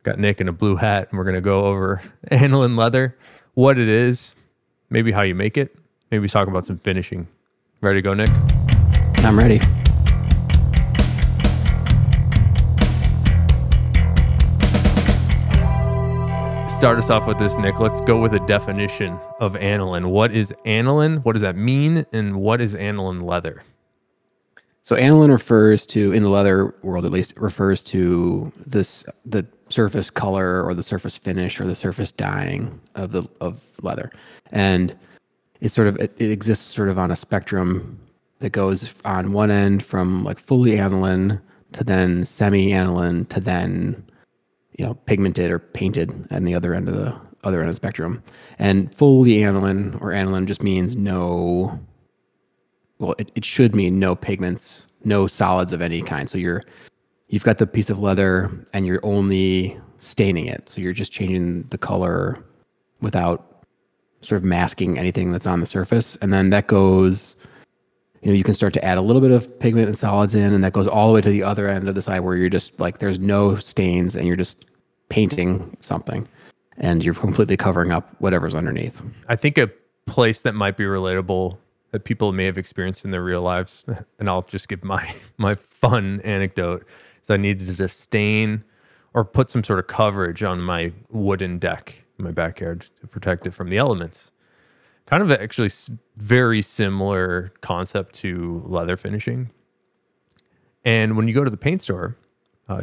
Got Nick in a blue hat, and we're going to go over aniline leather, what it is, maybe how you make it, maybe talk about some finishing. Ready to go, Nick? I'm ready. Start us off with this, Nick. Let's go with a definition of aniline. What is aniline? What does that mean? And what is aniline leather? So aniline refers to, in the leather world at least, it refers to the surface color or the surface finish or the surface dyeing of leather. And it exists sort of on a spectrum that goes on one end from like fully aniline to then semi-aniline to then pigmented or painted at the other end of the spectrum. And fully aniline or aniline just means no, well, it should mean no pigments, no solids of any kind. So you've got the piece of leather and you're only staining it. So you're just changing the color without sort of masking anything that's on the surface. And then that goes, you can start to add a little bit of pigment and solids in, and that goes all the way to the other end of the side where you're just like, there's no stains and you're just painting something and you're completely covering up whatever's underneath. I think a place that might be relatable that people may have experienced in their real lives, and I'll just give my fun anecdote, is I needed to stain or put some sort of coverage on my wooden deck in my backyard to protect it from the elements. Kind of actually very similar concept to leather finishing. And when you go to the paint store,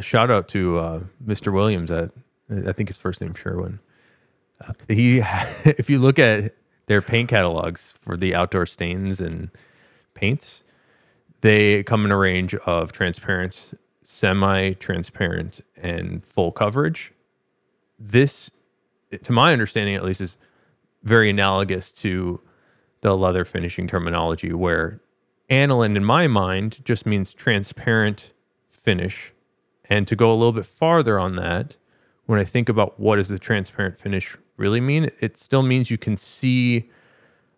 shout out to Mr. Williams at, I think his first name Sherwin. If you look at their paint catalogs for the outdoor stains and paints, they come in a range of transparent, semi-transparent, and full coverage. This, to my understanding at least, is very analogous to the leather finishing terminology, where aniline in my mind just means transparent finish. And to go a little bit farther on that, when I think about what does the transparent finish really mean, it still means you can see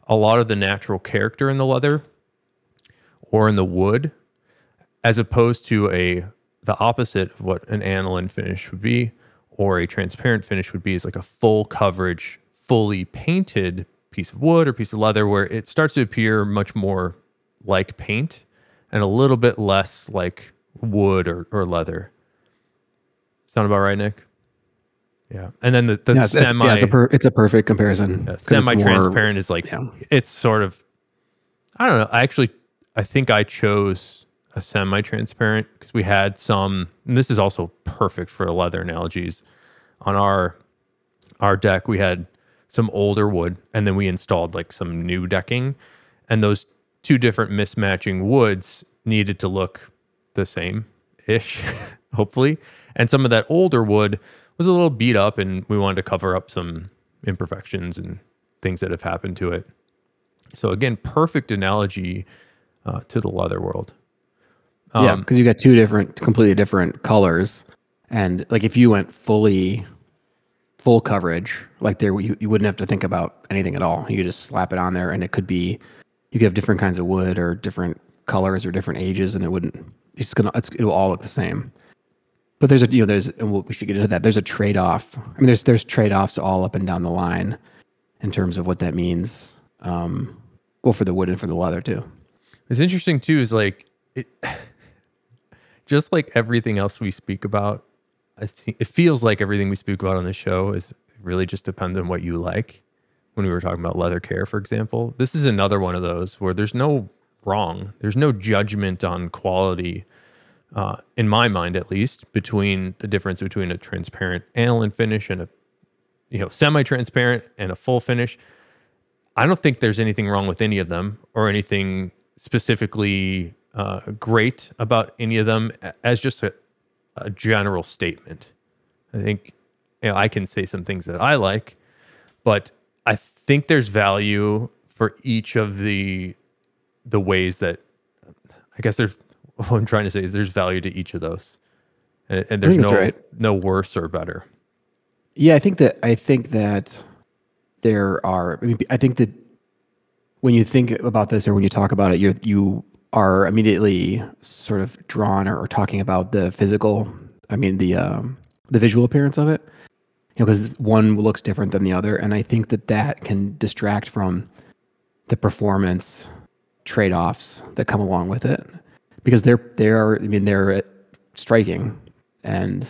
a lot of the natural character in the leather or in the wood, as opposed to the opposite of what an aniline finish would be, or a transparent finish would be, is like a full coverage, fully painted piece of wood or piece of leather, where it starts to appear much more like paint and a little bit less like wood or leather. Sound about right, Nick? Yeah. And then the it's a perfect comparison. Yeah, semi-transparent is like, it's sort of, I don't know. I think I chose a semi-transparent because we had some, and this is also perfect for leather analogies. On our deck, we had some older wood, and then we installed like some new decking, and those two different mismatching woods needed to look the same-ish, hopefully. And some of that older wood was a little beat up, and we wanted to cover up some imperfections and things that have happened to it. So again, perfect analogy to the leather world. Yeah, because you got two completely different colors, and like if you went full coverage, like there, you wouldn't have to think about anything at all. You could just slap it on there, and it could be, you could have different kinds of wood or different colors or different ages, and it'll all look the same. But we should get into that. There's a trade-off. I mean, there's trade-offs all up and down the line in terms of what that means. Well, for the wood and for the leather too. It's interesting too, is like just like everything else we speak about, it feels like everything we speak about on the show is really just depends on what you like. When we were talking about leather care, for example, this is another one of those where there's no wrong, there's no judgment on quality. In my mind, at least, between the difference between a transparent aniline finish and a semi-transparent and a full finish. I don't think there's anything wrong with any of them or anything specifically great about any of them as just a general statement. I think I can say some things that I like, but I think there's value for each of the ways that, I guess there's, what I'm trying to say is there's value to each of those, and there's no worse or better. Yeah, I think that there are. I mean, I think that when you think about this or when you talk about it, you are immediately sort of drawn or talking about the physical. I mean, the the visual appearance of it, because one looks different than the other, and I think that can distract from the performance trade-offs that come along with it, because they're striking, and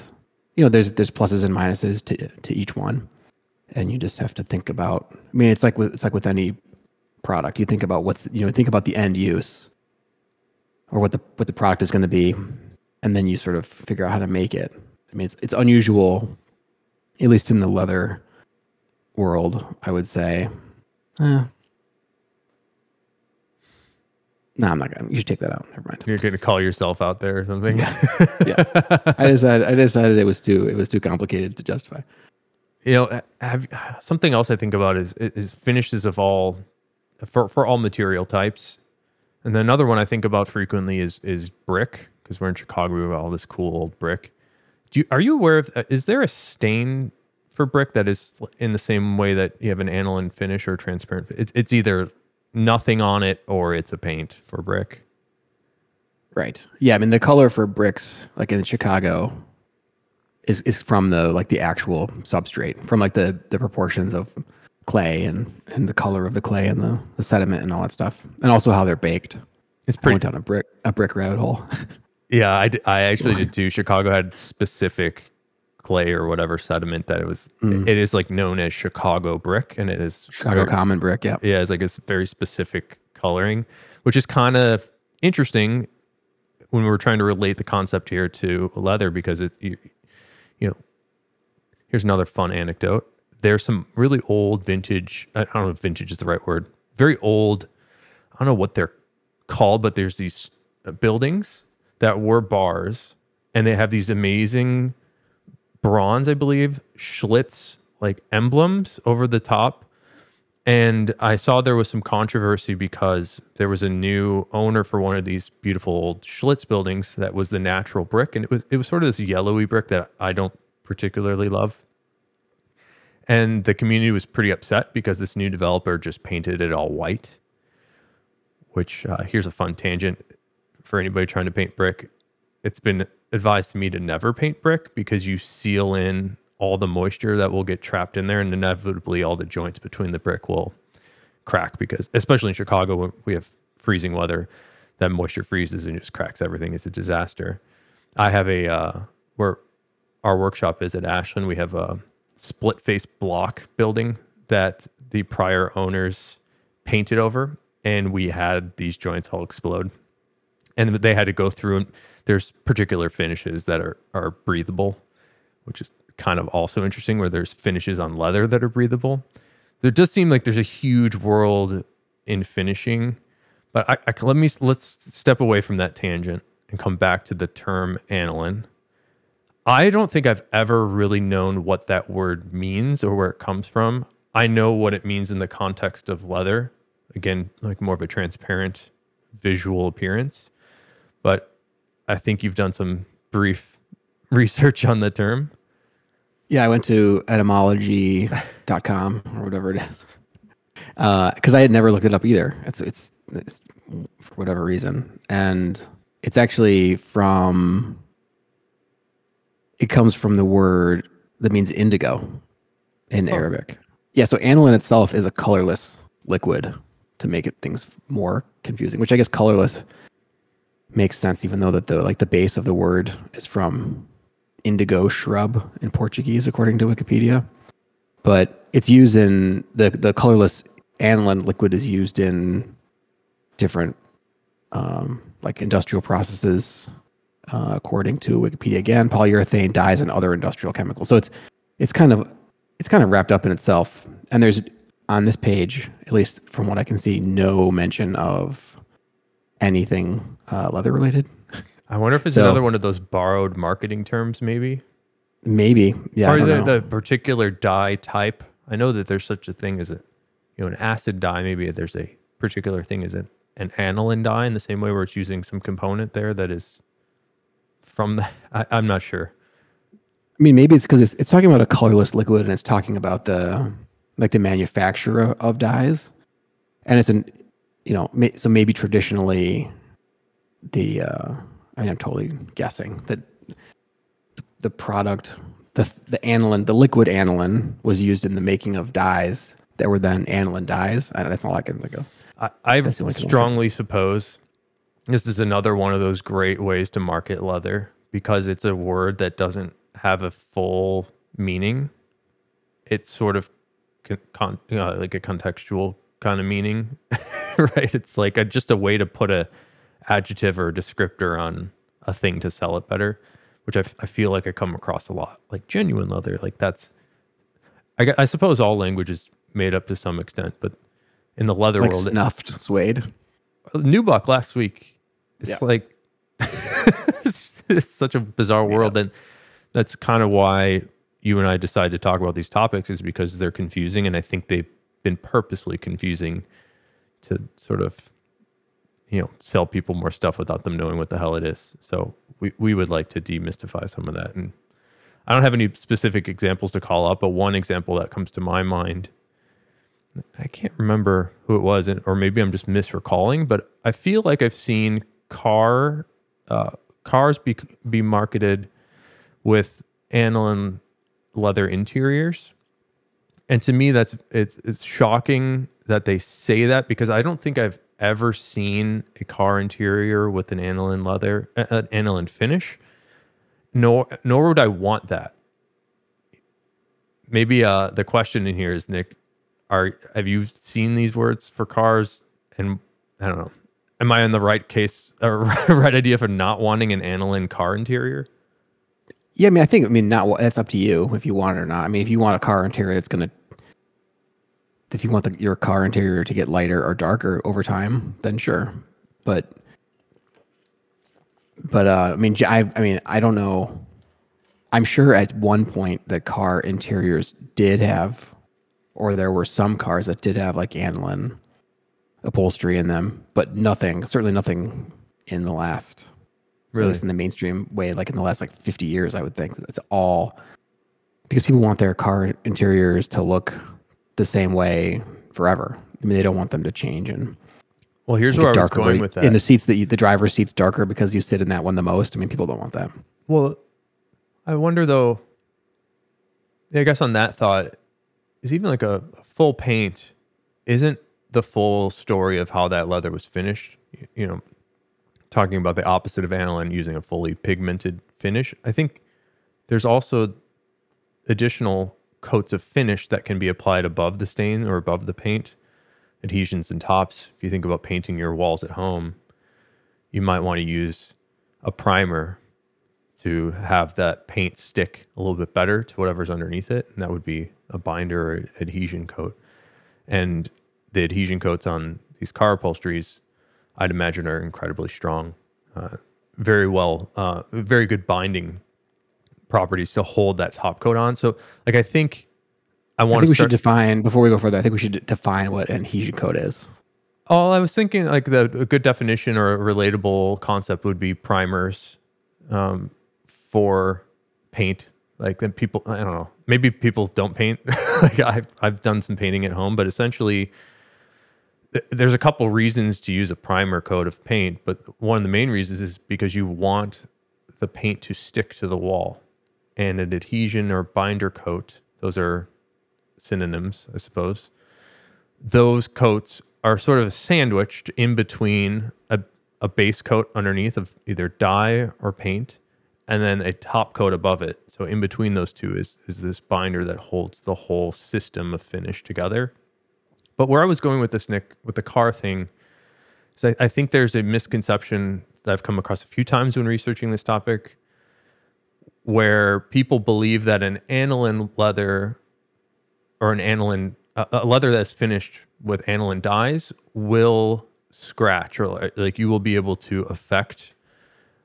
there's pluses and minuses to each one, and you just have to think about. I mean, it's like with any product. You think about think about the end use, or what the product is going to be, and then you sort of figure out how to make it. I mean, it's unusual, at least in the leather world, I would say. No, I'm not gonna. You should take that out. Never mind. You're gonna call yourself out there or something. Yeah. I decided it was too complicated to justify. Something else I think about is finishes of all for all material types, and then another one I think about frequently is brick, because we're in Chicago. We have all this cool old brick. Are you aware of? Is there a stain for brick that is in the same way that you have an aniline finish or transparent? It's either nothing on it or it's a paint for brick. Right. Yeah. I mean, the color for bricks, like in Chicago, is from the actual substrate, from like the proportions of clay and the color of the clay and the sediment and all that stuff, and also how they're baked. It's pretty. I went down a brick rabbit hole. Yeah, I actually did too. Chicago had specific clay or whatever sediment that it is like known as Chicago brick, and it is Chicago common brick. Yeah. Yeah, it's like a very specific coloring, which is kind of interesting when we're trying to relate the concept here to leather, because here's another fun anecdote. There's some really old vintage, I don't know if vintage is the right word, very old, I don't know what they're called, but there's these buildings that were bars, and they have these amazing bronze, I believe, Schlitz like emblems over the top. And I saw there was some controversy because there was a new owner for one of these beautiful old Schlitz buildings that was the natural brick, and it was sort of this yellowy brick that I don't particularly love. And the community was pretty upset because this new developer just painted it all white, which here's a fun tangent for anybody trying to paint brick. It's been advised to me to never paint brick because you seal in all the moisture that will get trapped in there, and inevitably all the joints between the brick will crack, because especially in Chicago when we have freezing weather, that moisture freezes and just cracks everything. It's a disaster. I have where our workshop is at Ashland, we have a split face block building that the prior owners painted over, and we had these joints all explode, and they had to go through, and there's particular finishes that are breathable, which is kind of also interesting, where there's finishes on leather that are breathable. There does seem like there's a huge world in finishing, but let's step away from that tangent and come back to the term aniline. I don't think I've ever really known what that word means or where it comes from. I know what it means in the context of leather. Again, like more of a transparent visual appearance. But I think you've done some brief research on the term. Yeah, I went to etymology.com or whatever it is, because I had never looked it up either. It's for whatever reason, and it's actually it comes from the word that means indigo in Arabic. Yeah, so aniline itself is a colorless liquid, to make things more confusing, which I guess colorless makes sense, even though that the base of the word is from indigo shrub in Portuguese, according to Wikipedia. But it's used in the colorless aniline liquid is used in different like industrial processes, according to Wikipedia again, polyurethane, dyes, and other industrial chemicals. So it's kind of wrapped up in itself. And there's, on this page, at least from what I can see, no mention of anything leather related. I wonder if it's another one of those borrowed marketing terms, maybe. Maybe, yeah. Or the particular dye type. I know that there's such a thing as an acid dye. Maybe there's a particular thing as an aniline dye, in the same way where it's using some component there that is from the. I'm not sure. I mean, maybe it's because it's talking about a colorless liquid, and it's talking about the manufacture of dyes, and it's so maybe traditionally I'm totally guessing that the product, the aniline, the liquid aniline, was used in the making of dyes that were then aniline dyes. That's all I can think of. I strongly suppose this is another one of those great ways to market leather because it's a word that doesn't have a full meaning. It's sort of like a contextual kind of meaning, right? It's like just a way to put a adjective or a descriptor on a thing to sell it better, which I feel like I come across a lot. Like genuine leather, like that's, I suppose all language is made up to some extent, but in the leather like world, snuffed suede. Nubuck last week, it's like it's such a bizarre world, and that's kind of why you and I decided to talk about these topics, is because they're confusing, and I think they've been purposely confusing to sort of, sell people more stuff without them knowing what the hell it is. So we would like to demystify some of that. And I don't have any specific examples to call up, but one example that comes to my mind, I can't remember who it was, or maybe I'm just misrecalling, but I feel like I've seen cars be marketed with aniline leather interiors. And to me, it's shocking that they say that, because I don't think I've ever seen a car interior with an aniline leather, an aniline finish. Nor would I want that. Maybe the question in here is, Nick, have you seen these words for cars? And I don't know, am I in the right case or right idea for not wanting an aniline car interior? Yeah, not. That's up to you if you want it or not. I mean, if you want a car interior that's gonna, if you want your car interior to get lighter or darker over time, then sure. But I don't know. I'm sure at one point that car interiors did have, or there were some cars that did have like aniline upholstery in them, but certainly nothing in the last, really, at least in the mainstream way, like in the last like 50 years, I would think. It's all because people want their car interiors to look the same way forever. I mean, they don't want them to change. And well, here's where I was going with that. In the seats the driver's seat's darker because you sit in that one the most. I mean, people don't want that. Well, I wonder though, I guess on that thought, is even like a full paint isn't the full story of how that leather was finished. Talking about the opposite of aniline, using a fully pigmented finish. I think there's also additional coats of finish that can be applied above the stain or above the paint, adhesions and tops. If you think about painting your walls at home, you might want to use a primer to have that paint stick a little bit better to whatever's underneath it. And that would be a binder or adhesion coat. And the adhesion coats on these car upholsteries, I'd imagine, are incredibly strong. Very good binding properties to hold that top coat on. So like, I think we should define, before we go further, I think we should define what an adhesion coat is. Oh, I was thinking like a good definition or a relatable concept would be primers for paint. Like, then people, I don't know, maybe people don't paint. Like I've done some painting at home, but essentially there's a couple reasons to use a primer coat of paint, but one of the main reasons is because you want the paint to stick to the wall. And an adhesion or binder coat, those are synonyms, I suppose. Those coats are sort of sandwiched in between a base coat underneath of either dye or paint, and then a top coat above it. So in between those two is this binder that holds the whole system of finish together. But where I was going with this, Nick, with the car thing, is I think there's a misconception that I've come across a few times when researching this topic, where people believe that an aniline leather or a leather that's finished with aniline dyes will scratch, or like you will be able to affect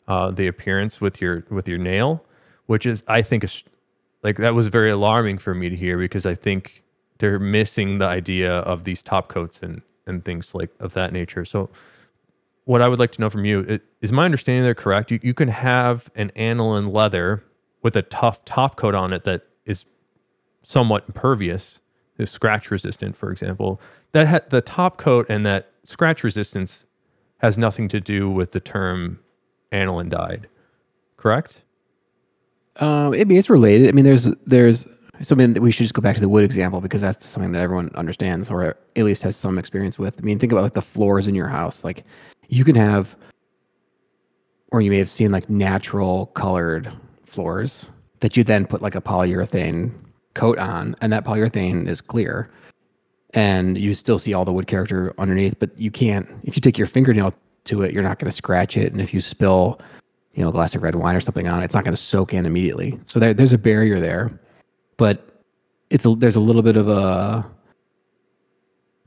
the appearance with your nail, which is, I think, that was very alarming for me to hear, because I think they're missing the idea of these top coats and things like of that nature. So what I would like to know from you is my understanding there correct? You can have an aniline leather with a tough top coat on it that is somewhat impervious, is scratch resistant, for example. That the top coat and that scratch resistance has nothing to do with the term aniline dyed, correct? I mean, it's related. I mean, there's something that we should just go back to the wood example because that's something that everyone understands or at least has some experience with. I mean, think about like the floors in your house. Like you can have, or you may have seen like natural colored floors that you then put like a polyurethane coat on, and that polyurethane is clear, and you still see all the wood character underneath. But you can't, if you take your fingernail to it, you're not going to scratch it, and if you spill a glass of red wine or something on it, it's not going to soak in immediately. So there's a barrier there, but there's a little bit of a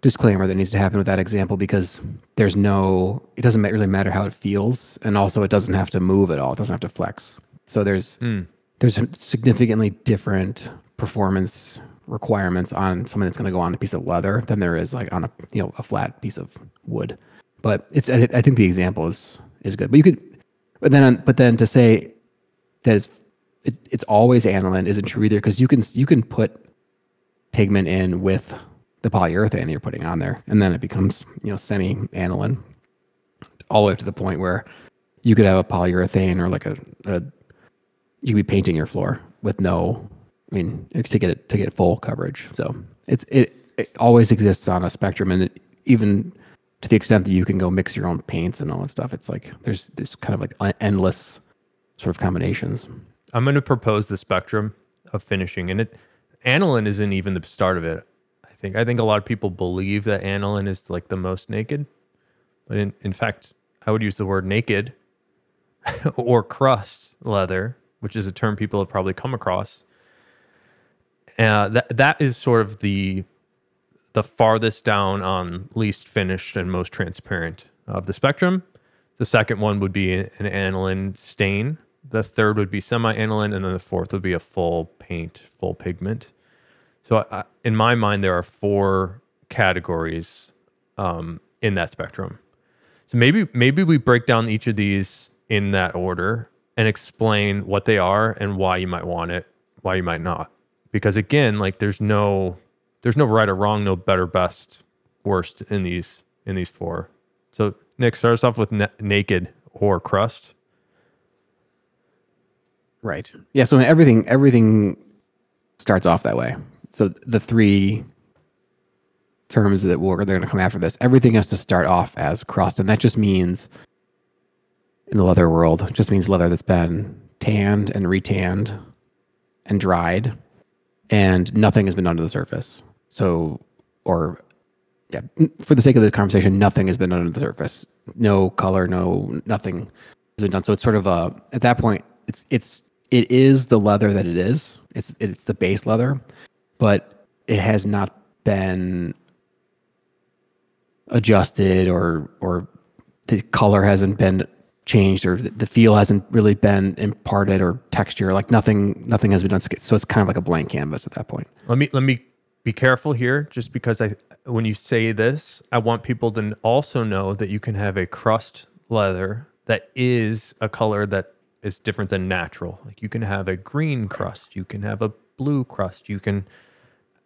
disclaimer that needs to happen with that example because it doesn't really matter how it feels, and also it doesn't have to move at all. It doesn't have to flex. So there's significantly different performance requirements on something that's going to go on a piece of leather than there is like on a flat piece of wood. But I think the example is good. But you could. But then to say that it's always aniline isn't true either because you can put pigment in with the polyurethane that you're putting on there, and then it becomes semi-aniline, all the way up to the point where you could have a polyurethane or like you could be painting your floor with to get full coverage. So it always exists on a spectrum, and even to the extent that you can go mix your own paints and all that stuff, it's like there's this kind of like endless sort of combinations. I'm going to propose the spectrum of finishing, and aniline isn't even the start of it. I think a lot of people believe that aniline is like the most naked, but in fact, I would use the word naked or crust leather, which is a term people have probably come across. That is sort of the farthest down on least finished and most transparent of the spectrum. The second one would be an aniline stain. The third would be semi-aniline, and then the fourth would be a full paint, full pigment. So in my mind, there are 4 categories in that spectrum. So maybe we break down each of these in that order and explain what they are and why you might want it, why you might not. Because again, like there's no right or wrong, no better, best, worst in these 4. So Nick, start us off with naked or crust. Right. Yeah. So everything starts off that way. So the 3 terms that they're going to come after this, everything has to start off as crust, and that just means in the leather world, it just means leather that's been tanned and retanned and dried, and nothing has been done to the surface. So, for the sake of the conversation, nothing has been done to the surface. No color, nothing has been done. So it's sort of at that point, it is the leather that it is. It's the base leather, but it has not been adjusted or the color hasn't been changed or the feel hasn't really been imparted or texture. Like nothing has been done. So it's kind of like a blank canvas at that point. Let me be careful here, just because when you say this, I want people to also know that you can have a crust leather that is a color that is different than natural. Like you can have a green crust, you can have a blue crust, you can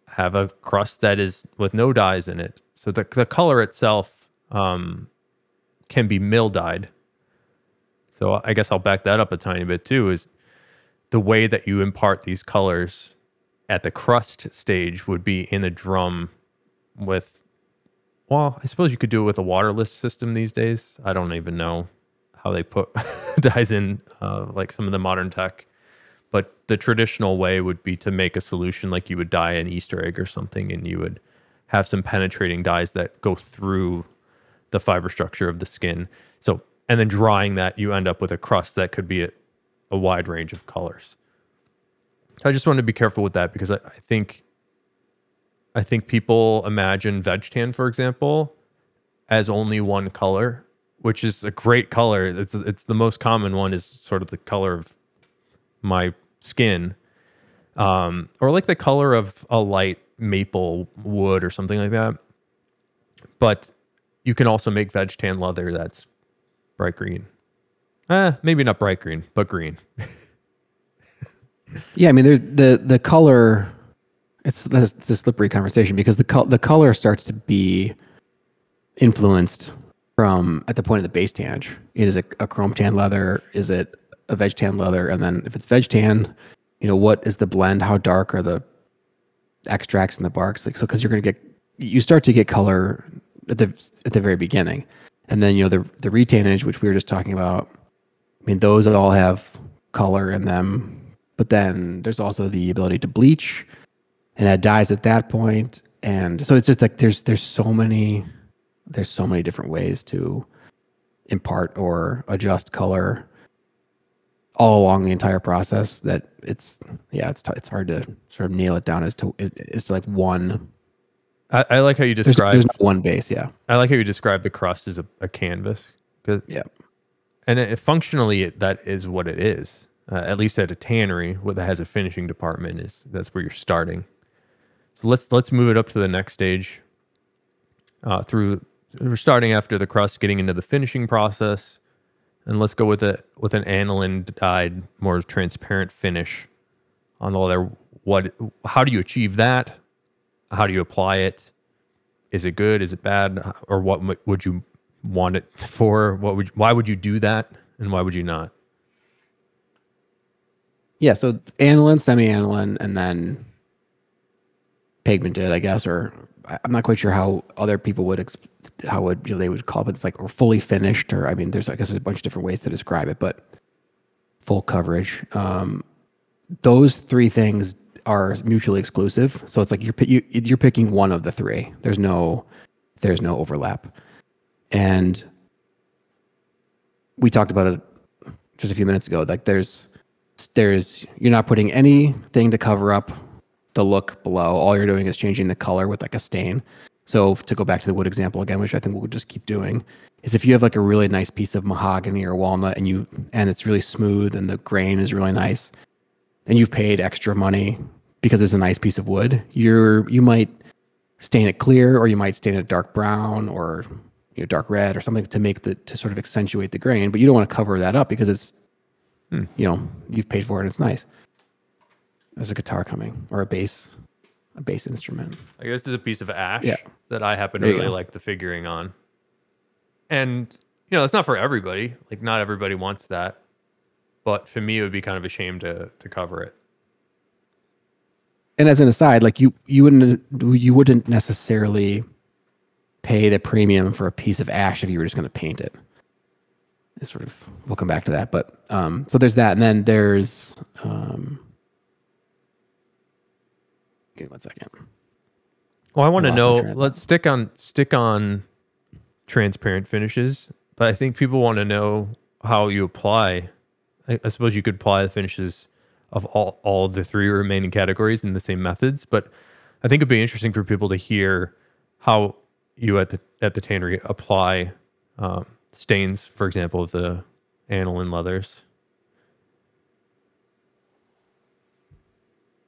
have a crust that is with no dyes in it. So the color itself can be mill dyed. So I guess I'll back that up a tiny bit too, is the way that you impart these colors at the crust stage would be in a drum with, well, I suppose you could do it with a waterless system these days. I don't even know how they put dyes in like some of the modern tech. But the traditional way would be to make a solution like you would dye an Easter egg or something, and you would have some penetrating dyes that go through the fiber structure of the skin. So, and then drying that, you end up with a crust that could be a wide range of colors. So I just wanted to be careful with that because I think people imagine veg tan, for example, as only one color, which is a great color. It's the most common one, is sort of the color of my skin, or like the color of a light maple wood or something like that. But you can also make veg tan leather that's bright green. Maybe not bright green, but green. Yeah, I mean, there's the color. It's a slippery conversation because the color starts to be influenced from at the point of the base tannage. Is it a chrome tan leather? Is it a veg tan leather, and then if it's veg tan, what is the blend? How dark are the extracts and the barks? Like, so because you start to get color at the very beginning, and then the retanage, which we were just talking about. I mean, those all have color in them, but then there's also the ability to bleach and add dyes at that point. And so it's just like there's so many different ways to impart or adjust color all along the entire process that it's hard to sort of nail it down as to it's like one. I like how you describe. There's not one base. Yeah. I like how you describe the crust as a canvas. Yeah. And functionally, that is what it is. At least at a tannery that has a finishing department, that's where you're starting. So let's move it up to the next stage. We're starting after the crust, getting into the finishing process, and let's go with an aniline dyed, more transparent finish on the leather. How do you achieve that? How do you apply it? Is it good? Is it bad? Or what would you want it for? Why would you do that, and why would you not? Yeah, so aniline, semi-aniline, and then pigmented, I guess, or I'm not quite sure how other people would they would call it. It's like, or fully finished, or I mean, there's a bunch of different ways to describe it, but full coverage. Those three things are mutually exclusive. So it's like you're picking one of the three. There's no overlap. And we talked about it just a few minutes ago. Like there's you're not putting anything to cover up the look below. All you're doing is changing the color with like a stain. So to go back to the wood example again, which I think we'll just keep doing, is if you have like a really nice piece of mahogany or walnut and it's really smooth and the grain is really nice, and you've paid extra money because it's a nice piece of wood, you might stain it clear, or you might stain it dark brown or dark red or something to sort of accentuate the grain, but you don't want to cover that up because it's you've paid for it and it's nice. There's a guitar coming, or a bass instrument. I guess this is a piece of ash Yeah. that I happen to really like the figuring on. And, that's not for everybody. Like, not everybody wants that. But for me, it would be kind of a shame to cover it. And as an aside, like you wouldn't necessarily pay the premium for a piece of ash if you were just going to paint it. It's sort of, we'll come back to that. But so there's that. And then there's... give me 1 second. Well, I want to know, let's stick on transparent finishes, but I think people want to know how you apply. I suppose you could apply the finishes of all of the three remaining categories in the same methods, but I think it'd be interesting for people to hear how you at the tannery apply stains, for example, of the aniline leathers.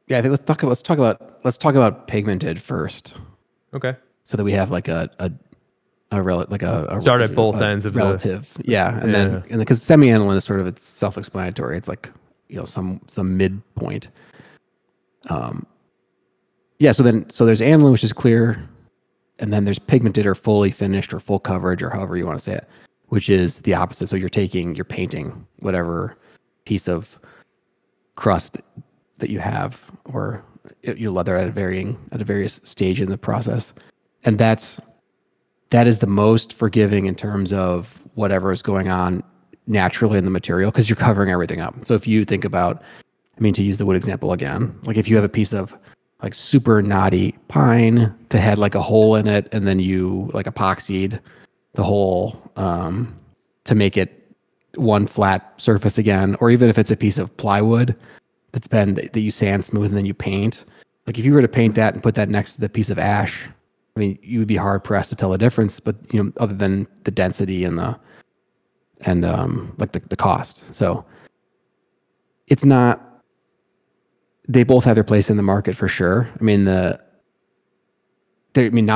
Yeah, I think let's talk about pigmented first. Okay. So that we have like a start at both ends of relative. And then because semi-aniline is sort of, it's self-explanatory. It's like some midpoint. So there's aniline, which is clear, and then there's pigmented or fully finished or full coverage, or however you want to say it, which is the opposite. So you're painting whatever piece of crust that you have, or your leather at a various stage in the process, and that is the most forgiving in terms of whatever is going on naturally in the material, because you're covering everything up. So if you think about, to use the wood example again, like if you have a piece of like super knotty pine that had like a hole in it, and then you like epoxied the hole to make it one flat surface again, or even if it's a piece of plywood that you sand smooth and then you paint. Like if you were to paint that and put that next to the piece of ash, you would be hard pressed to tell the difference. But other than the density and the cost, so it's not. They both have their place in the market for sure. Not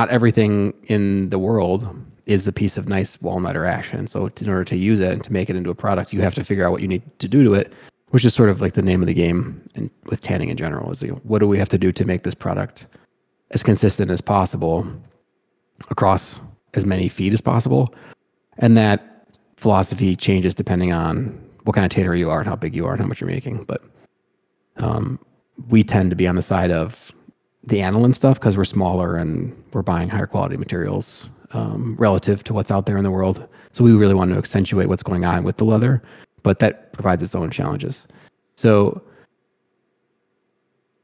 everything in the world is a piece of nice walnut or ash, and so in order to use it and to make it into a product, you have to figure out what you need to do to it. Which is sort of like the name of the game with tanning in general, is what do we have to do to make this product as consistent as possible across as many feet as possible? And that philosophy changes depending on what kind of tannery you are and how big you are and how much you're making. But we tend to be on the side of the aniline stuff because we're smaller and we're buying higher quality materials relative to what's out there in the world. So we really want to accentuate what's going on with the leather, but that provides its own challenges. So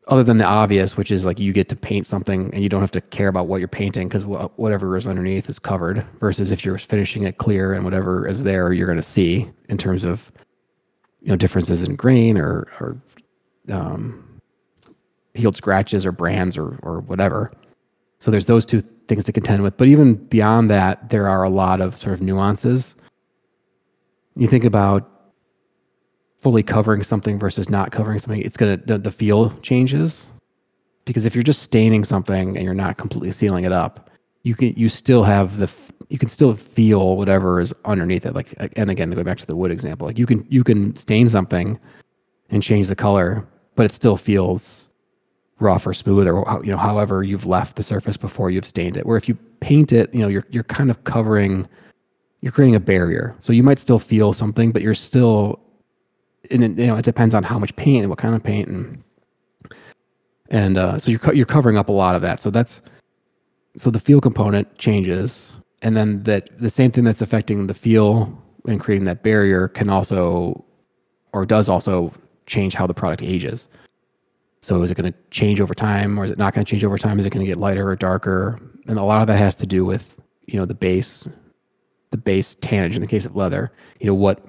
other than the obvious, which is like you get to paint something and you don't have to care about what you're painting because whatever is underneath is covered, versus if you're finishing it clear and whatever is there, you're going to see in terms of, differences in grain or healed scratches or brands or whatever. So there's those two things to contend with. But even beyond that, there are a lot of sort of nuances. You think about fully covering something versus not covering something, it's the feel changes, because if you're just staining something and you're not completely sealing it up, you can still feel whatever is underneath it. Like, and again, to go back to the wood example, like you can stain something and change the color, but it still feels rough or smooth, or however you've left the surface before you've stained it. Where if you paint it, you're kind of you're creating a barrier. So you might still feel something, but you're still, and it depends on how much paint and what kind of paint, and so you're covering up a lot of that. So the feel component changes, and then the same thing that's affecting the feel and creating that barrier can also, or does also, change how the product ages. So is it going to change over time, or is it not going to change over time? Is it going to get lighter or darker? And a lot of that has to do with the base tannage in the case of leather. What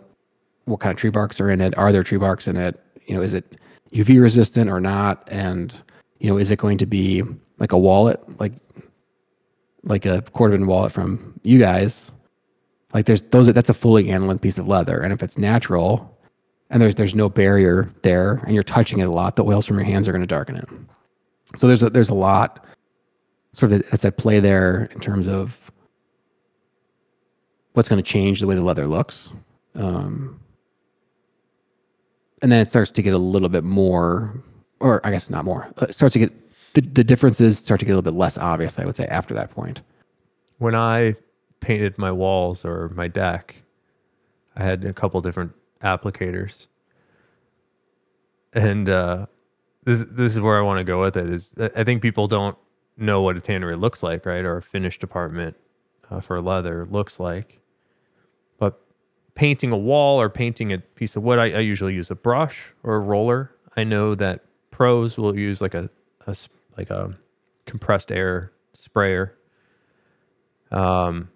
kind of tree barks are in it? Are there tree barks in it? Is it UV resistant or not? And is it going to be like a wallet, like a quarter-inch wallet from you guys? Like that's a fully aniline piece of leather, and if it's natural and there's no barrier there, and you're touching it a lot, the oils from your hands are going to darken it. So there's a lot sort of that's at play there in terms of what's going to change the way the leather looks. And then it starts to get a little bit more, or I guess not more, it starts to get, the differences start to get a little bit less obvious, I would say, after that point. When I painted my walls or my deck, I had a couple different applicators. And this is where I want to go with it, is I think people don't know what a tannery looks like, right? Or a finish department for leather looks like. But painting a wall or painting a piece of wood, I usually use a brush or a roller. I know that pros will use like a compressed air sprayer. And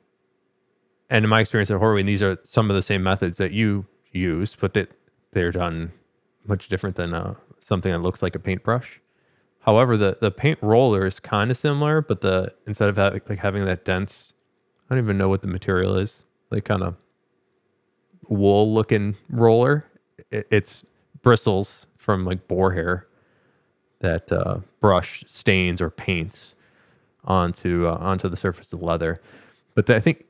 in my experience at Horween, these are some of the same methods that you use, but they're done much different than something that looks like a paintbrush. However, the paint roller is kind of similar, but instead of having that dense, I don't even know what the material is, like kind of wool looking roller, it's bristles from like boar hair that brush stains or paints onto the surface of leather. But I think,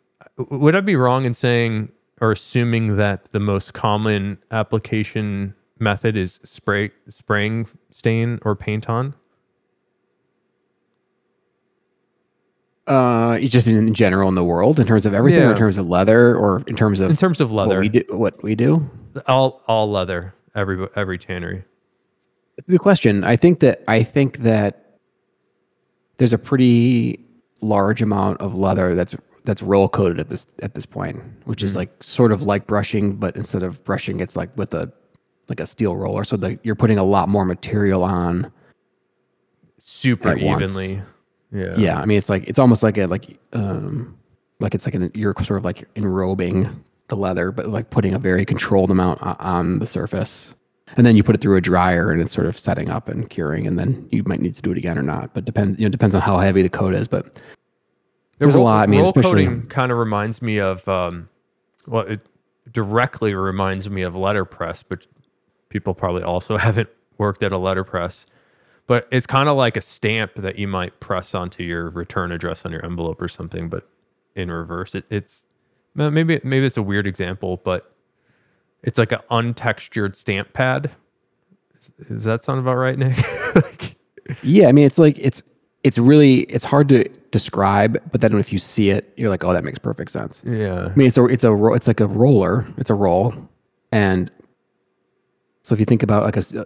would I be wrong in saying or assuming that the most common application method is spraying stain or paint on? Just in general in the world, in terms of everything, or in terms of leather, or in terms of leather, what we do. All leather, every tannery. Good question. I think that there's a pretty large amount of leather that's roll coated at this point, which is like sort of like brushing, but instead of brushing, it's like with a steel roller. So you're putting a lot more material super evenly. Yeah. I mean, it's almost like you're sort of like enrobing the leather, but like putting a very controlled amount on the surface. And then you put it through a dryer and it's sort of setting up and curing, and then you might need to do it again or not. But depends on how heavy the coat is. But there's a lot. I mean, roll coating kind of reminds me of, it directly reminds me of letterpress, but people probably also haven't worked at a letterpress. But it's kind of like a stamp that you might press onto your return address on your envelope or something, but in reverse. It's maybe it's a weird example, but it's like an untextured stamp pad. Does that sound about right, Nick? Yeah, I mean, it's hard to describe, but then if you see it, you're like, oh, that makes perfect sense. Yeah. I mean, it's like a roller. It's a roll, and So if you think about like a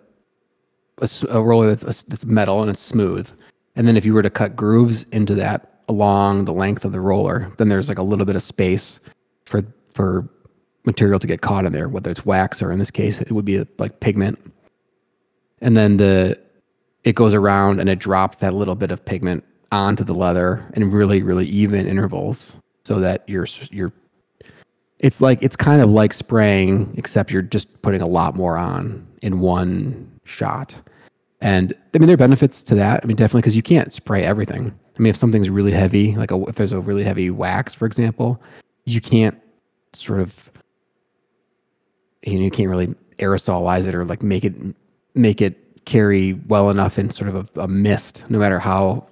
roller that's metal and it's smooth, and then if you were to cut grooves into that along the length of the roller, then there's like a little bit of space for material to get caught in there, whether it's wax or in this case it would be like pigment. And then it goes around and it drops that little bit of pigment onto the leather in really, really even intervals, so that it's kind of like spraying, except you're just putting a lot more on in one shot. And I mean, there are benefits to that. I mean, definitely, because you can't spray everything. I mean, if something's really heavy, like if there's a really heavy wax, for example, you can't sort of, you can't really aerosolize it or like make it carry well enough in sort of a mist, no matter how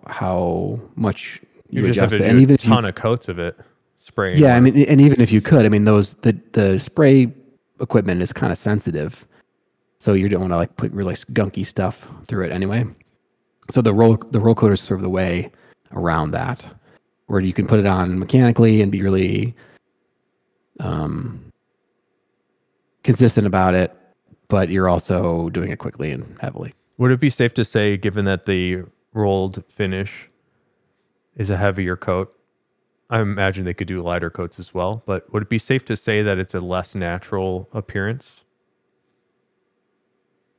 much you just have adjust to it. do And even a ton of coats of it, spraying. yeah, I mean, and even if you could, I mean, the spray equipment is kind of sensitive, so you don't want to like put really gunky stuff through it anyway. So the roll coater is sort of the way around that, where you can put it on mechanically and be really consistent about it, but you're also doing it quickly and heavily. Would it be safe to say, given that the rolled finish is a heavier coat, I imagine they could do lighter coats as well, but would it be safe to say that it's a less natural appearance?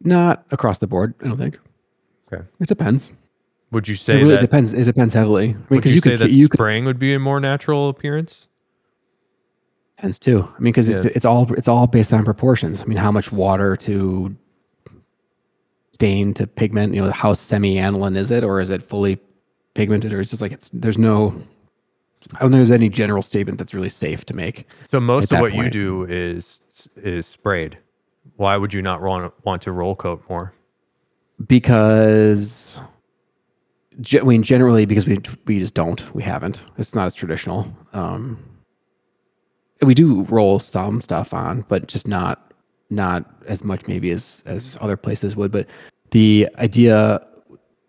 Not across the board, I don't think. Okay. It depends. Would you say it really that depends? It depends heavily. I mean, would because you say that you could spraying would be a more natural appearance? Depends too. I mean, because it's all based on proportions. I mean, how much water to stain to pigment? You know, how semi-aniline is it, or is it fully pigmented, or it's just like there's no. I don't think there's any general statement that's really safe to make. So most of what you point. do is sprayed. Why would you not want to roll coat more? Because I mean, generally, because we just don't. We haven't. It's not as traditional. We do roll some stuff on, but just not as much maybe as other places would. But the idea,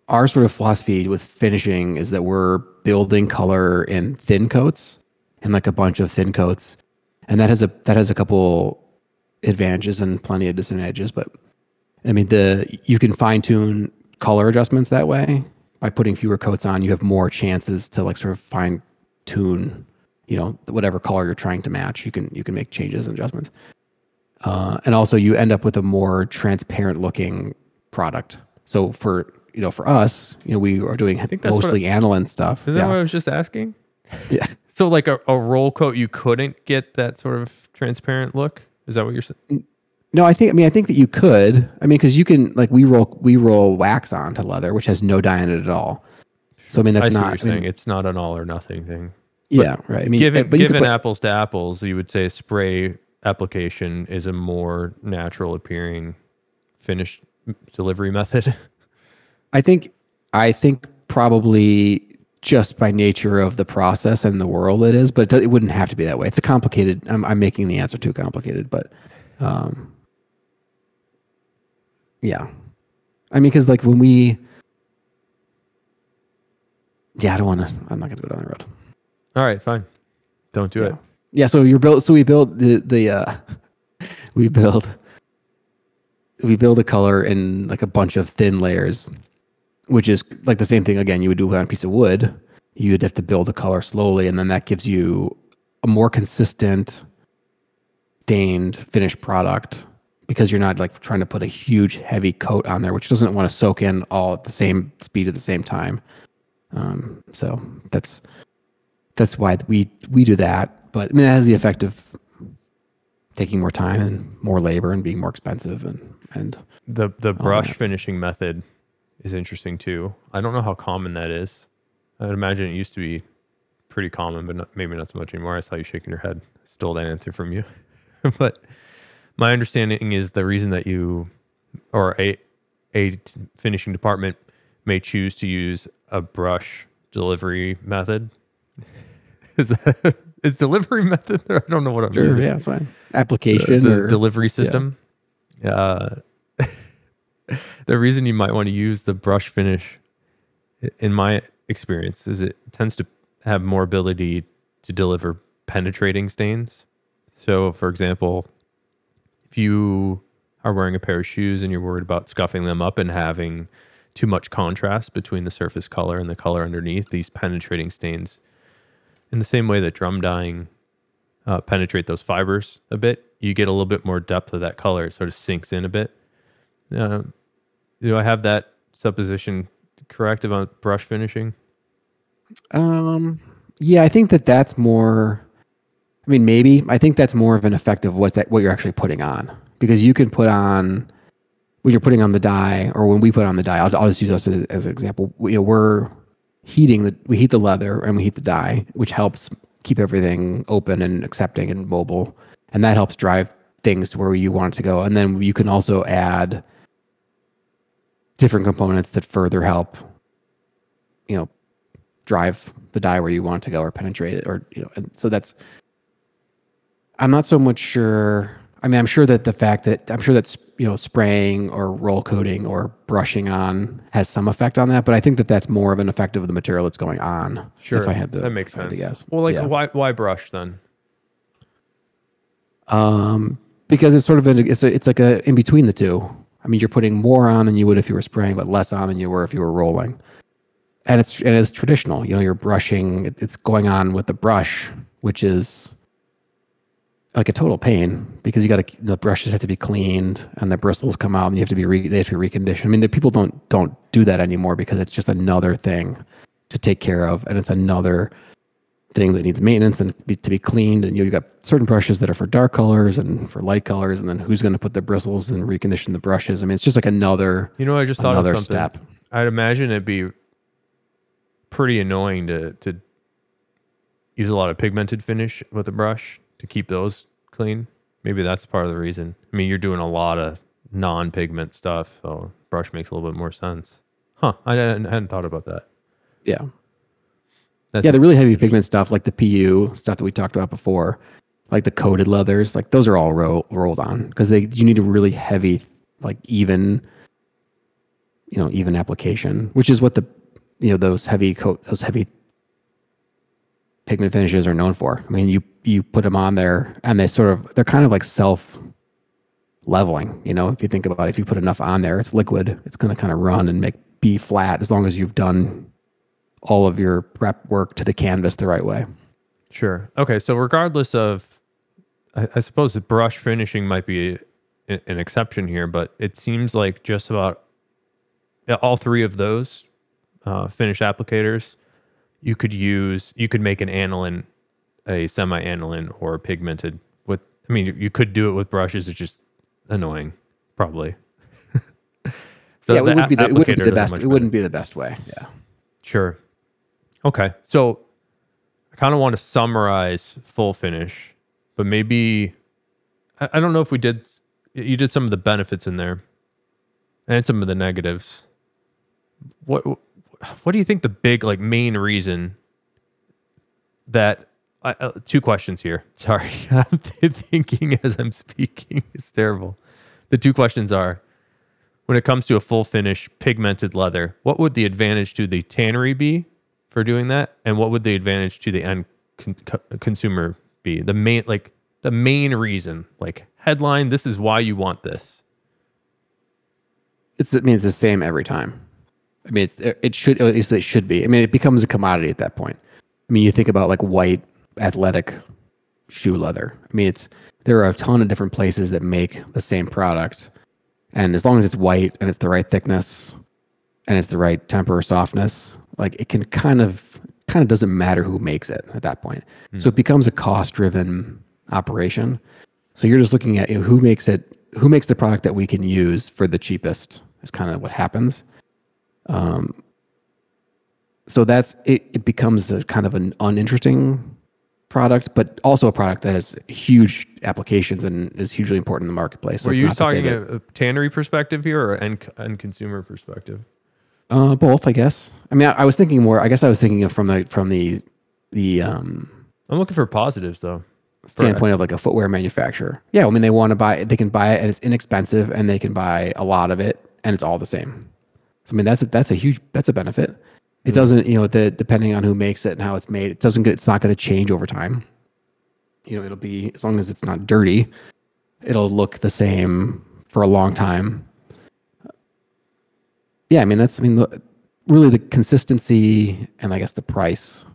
our sort of philosophy with finishing is that we're building color in thin coats and like a bunch of thin coats, and that has a couple advantages and plenty of disadvantages. But I mean, you can fine tune color adjustments that way by putting fewer coats on. You have more chances to like sort of fine tune, you know, whatever color you're trying to match. You can make changes and adjustments, and also you end up with a more transparent looking product. So for us, we are doing mostly aniline stuff. Is that what I was just asking? Yeah. So like a roll coat, you couldn't get that sort of transparent look. Is that what you're saying? No, I think that you could. I mean, because you can, like, we roll wax onto leather, which has no dye in it at all. So I mean, that's not. What you're saying. It's not an all or nothing thing. Yeah, right. I mean, given apples to apples, you would say a spray application is a more natural appearing finish delivery method. I think probably just by nature of the process and the world it is, but it wouldn't have to be that way. It's a complicated. I'm making the answer too complicated, but yeah. I mean, because like when we, yeah, I'm not going to go down the road. All right, fine. Don't do it. Yeah. So we build we build a color in like a bunch of thin layers, which is like the same thing again you would do on a piece of wood. You'd have to build the color slowly, and then that gives you a more consistent stained finished product, because you're not like trying to put a huge heavy coat on there, which doesn't want to soak in all at the same speed at the same time. So that's why we do that. But I mean, that has the effect of taking more time and more labor and being more expensive, and the brush finishing method is interesting too. I don't know how common that is. I would imagine it used to be pretty common, but maybe not so much anymore. I saw you shaking your head. I stole that answer from you. But my understanding is the reason that you or a finishing department may choose to use a brush delivery method. Is delivery method? I don't know what I'm using. Yeah, that's fine. Application the delivery system. Yeah. The reason you might want to use the brush finish, in my experience, is it tends to have more ability to deliver penetrating stains. So, for example, if you are wearing a pair of shoes and you're worried about scuffing them up and having too much contrast between the surface color and the color underneath, these penetrating stains, in the same way that drum dyeing penetrate those fibers a bit, you get a little bit more depth of that color. It sort of sinks in a bit. Do I have that supposition correct about brush finishing? Yeah, I think that's more. I mean, maybe. I think that's more of an effect of what you're actually putting on, because you can put on when you're putting on the dye, or when we put on the dye. I'll just use us as an example. We're we heat the leather and we heat the dye, which helps keep everything open and accepting and mobile, and that helps drive things to where you want it to go. And then you can also add different components that further help, drive the dye where you want it to go, or penetrate it, or and so that's. I'm not so much sure. I mean, I'm sure that spraying or roll coating or brushing on has some effect on that, but I think that's more of an effect of the material that's going on. Sure, if I had to, that makes sense. Guess. Well, why brush then? Because it's sort of it's like a in between the two. I mean, you're putting more on than you would if you were spraying, but less on than you were if you were rolling. And it's traditional. You're brushing. It's going on with the brush, which is like a total pain, because the brushes have to be cleaned and the bristles come out and they have to be reconditioned. I mean, the people don't do that anymore, because it's just another thing to take care of, and it's another thing that needs maintenance and to be cleaned. And you've got certain brushes that are for dark colors and for light colors, and then who's going to put the bristles and recondition the brushes? I mean, it's just like another. I just thought of something. Step. I'd imagine it'd be pretty annoying to use a lot of pigmented finish with a brush to keep those clean. Maybe that's part of the reason. I mean, you're doing a lot of non-pigment stuff, so brush makes a little bit more sense. Huh? I hadn't thought about that. Yeah. The really heavy pigment stuff, like the PU stuff that we talked about before, like the coated leathers, like those are all rolled on, because you need a really heavy, like even application, which is what those heavy pigment finishes are known for. I mean, you put them on there and they're kind of like self leveling. If you think about it, if you put enough on there, it's liquid, it's going to kind of run and be flat, as long as you've done all of your prep work to the canvas the right way. Sure. Okay. So regardless of, I suppose the brush finishing might be an exception here, but it seems like just about all three of those finish applicators, you could make an aniline, a semi-aniline, or pigmented with. I mean, you could do it with brushes. It's just annoying, probably. So it wouldn't be the best. It wouldn't be the best way. Yeah. Sure. Okay. So I kind of want to summarize full finish, but maybe I don't know if you did some of the benefits in there and some of the negatives. What do you think the big, main reason that two questions here. Sorry, I'm thinking as I'm speaking. It's terrible. The two questions are, when it comes to a full finish pigmented leather, what would the advantage to the tannery be for doing that? And what would the advantage to the end consumer be? The main reason, headline, this is why you want this. It's the same every time. I mean, it should be. I mean, it becomes a commodity at that point. I mean, you think about white athletic shoe leather. I mean, there are a ton of different places that make the same product, and as long as it's white and it's the right thickness and it's the right temper or softness, it can kind of doesn't matter who makes it at that point. So it becomes a cost-driven operation. So you're just looking at who makes the product that we can use for the cheapest is kind of what happens. So that's it becomes a kind of an uninteresting product, but also a product that has huge applications and is hugely important in the marketplace. So were you talking a tannery perspective here or end consumer perspective? Both, I guess. I mean, I was thinking more. I guess I was thinking of from the I'm looking for positives though. Standpoint of a footwear manufacturer. Yeah, I mean, they can buy it and it's inexpensive, and they can buy a lot of it and it's all the same. So I mean, that's a benefit. It doesn't, depending on who makes it and how it's made, it's not going to change over time. It'll be, as long as it's not dirty, it'll look the same for a long time. Yeah, I mean, really the consistency and I guess the price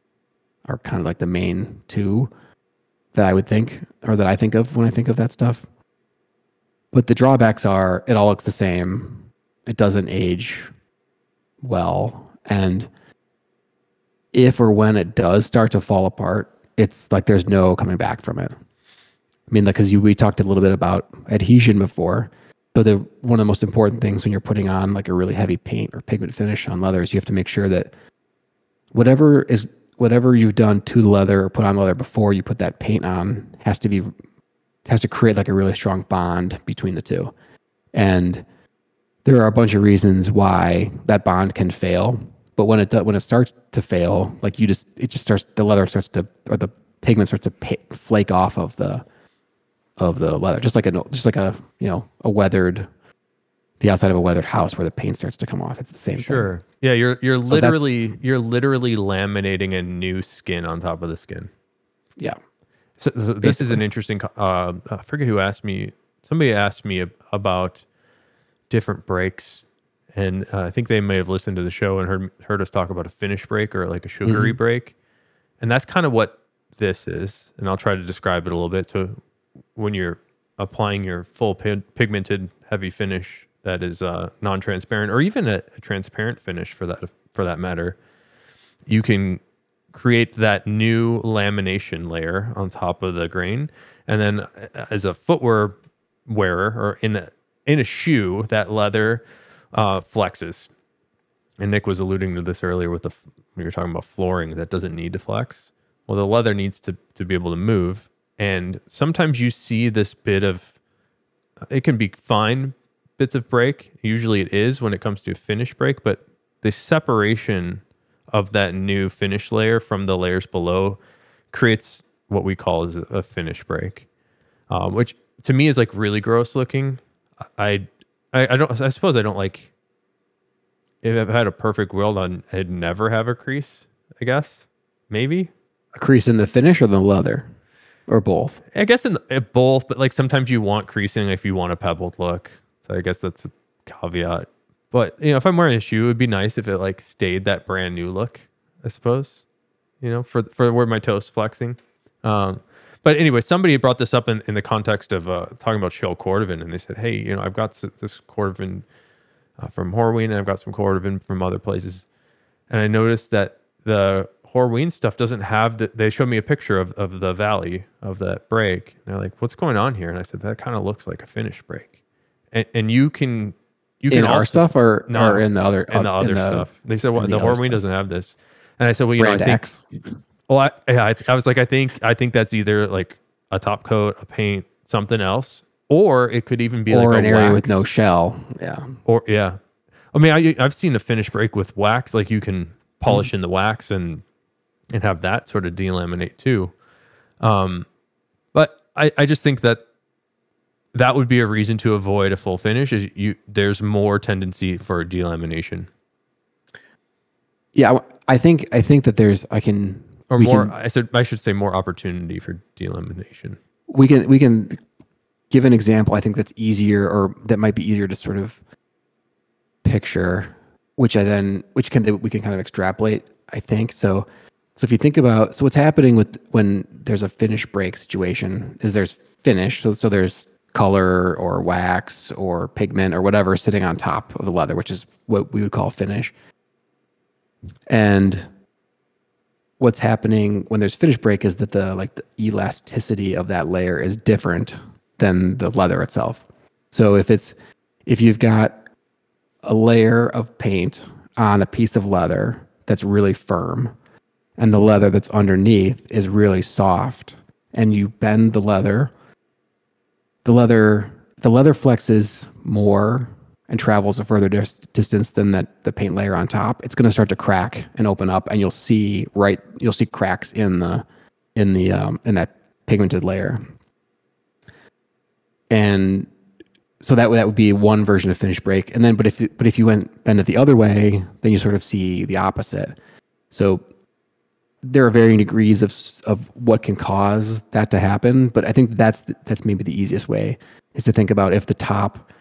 are kind of like the main two that I would think, or that I think of when I think of that stuff. But the drawbacks are it all looks the same. It doesn't age well. And if or when it does start to fall apart, it's like there's no coming back from it. I mean, because we talked a little bit about adhesion before. So one of the most important things when you're putting on like a really heavy paint or pigment finish on leather is you have to make sure that whatever you've done to the leather or put on leather before you put that paint on has to create like a really strong bond between the two. And there are a bunch of reasons why that bond can fail. But when it starts to fail, like the leather starts to, or the pigment starts to flake off of the leather, just like a the outside of a weathered house where the paint starts to come off. It's the same thing. Sure. Yeah, you're literally laminating a new skin on top of the skin. Yeah. So this is an interesting. I forget who asked me. Somebody asked me about different breaks, and I think they may have listened to the show and heard us talk about a finish break or like a sugary break, and that's kind of what this is. And I'll try to describe it a little bit. So when you're applying your full pigmented heavy finish that is non-transparent, or even a transparent finish for that matter, you can create that new lamination layer on top of the grain. And then as a footwear wearer or in a shoe, that leather flexes. And Nick was alluding to this earlier when you were talking about flooring that doesn't need to flex. Well, the leather needs to be able to move. And sometimes you see this bit of, it can be fine bits of break. Usually it is when it comes to finish break, but the separation of that new finish layer from the layers below creates what we call as a finish break, which to me is like really gross looking. I suppose I don't like, if I've had a perfect world, I'd never have a crease, I guess. Maybe. A crease in the finish or the leather? Or both? I guess in both, but like sometimes you want creasing if you want a pebbled look. So I guess that's a caveat. But if I'm wearing a shoe, it would be nice if it like stayed that brand new look, I suppose. For where my toe's flexing. But anyway, somebody brought this up in the context of talking about shell cordovan, and they said, "Hey, I've got this cordovan from Horween, and I've got some cordovan from other places, and I noticed that the Horween stuff doesn't have they showed me a picture of the valley of that break. And they're like, what's going on here? And I said, that kind of looks like a finish break. And you can in our stuff or in the other stuff. They said, well, the Horween doesn't have this. And I said, well, Brand I think, X. well, I was like, I think that's either like a top coat, a paint, something else, or it could even be or like an a area wax. with no shell. Yeah. Or yeah. I mean, I've seen a finish break with wax, like you can polish in the wax and have that sort of delaminate too. But I just think that would be a reason to avoid a full finish. There's more tendency for delamination. Yeah, I think that I should say more opportunity for delamination. We can give an example. I think that's easier, or that might be easier to sort of picture, we can kind of extrapolate, I think. So if you think about, what's happening when there's a finish break situation is there's finish. So there's color or wax or pigment or whatever sitting on top of the leather, which is what we would call finish. And what's happening when there's finish break is that the elasticity of that layer is different than the leather itself. So if you've got a layer of paint on a piece of leather that's really firm, and the leather that's underneath is really soft, and you bend the leather flexes more and travels a further distance than the paint layer on top, it's going to start to crack and open up, and you'll see cracks in that pigmented layer. And so that would be one version of finish break. And then, but if you bend it the other way, then you sort of see the opposite. So there are varying degrees of what can cause that to happen. But I think that's maybe the easiest way, is to think about if the top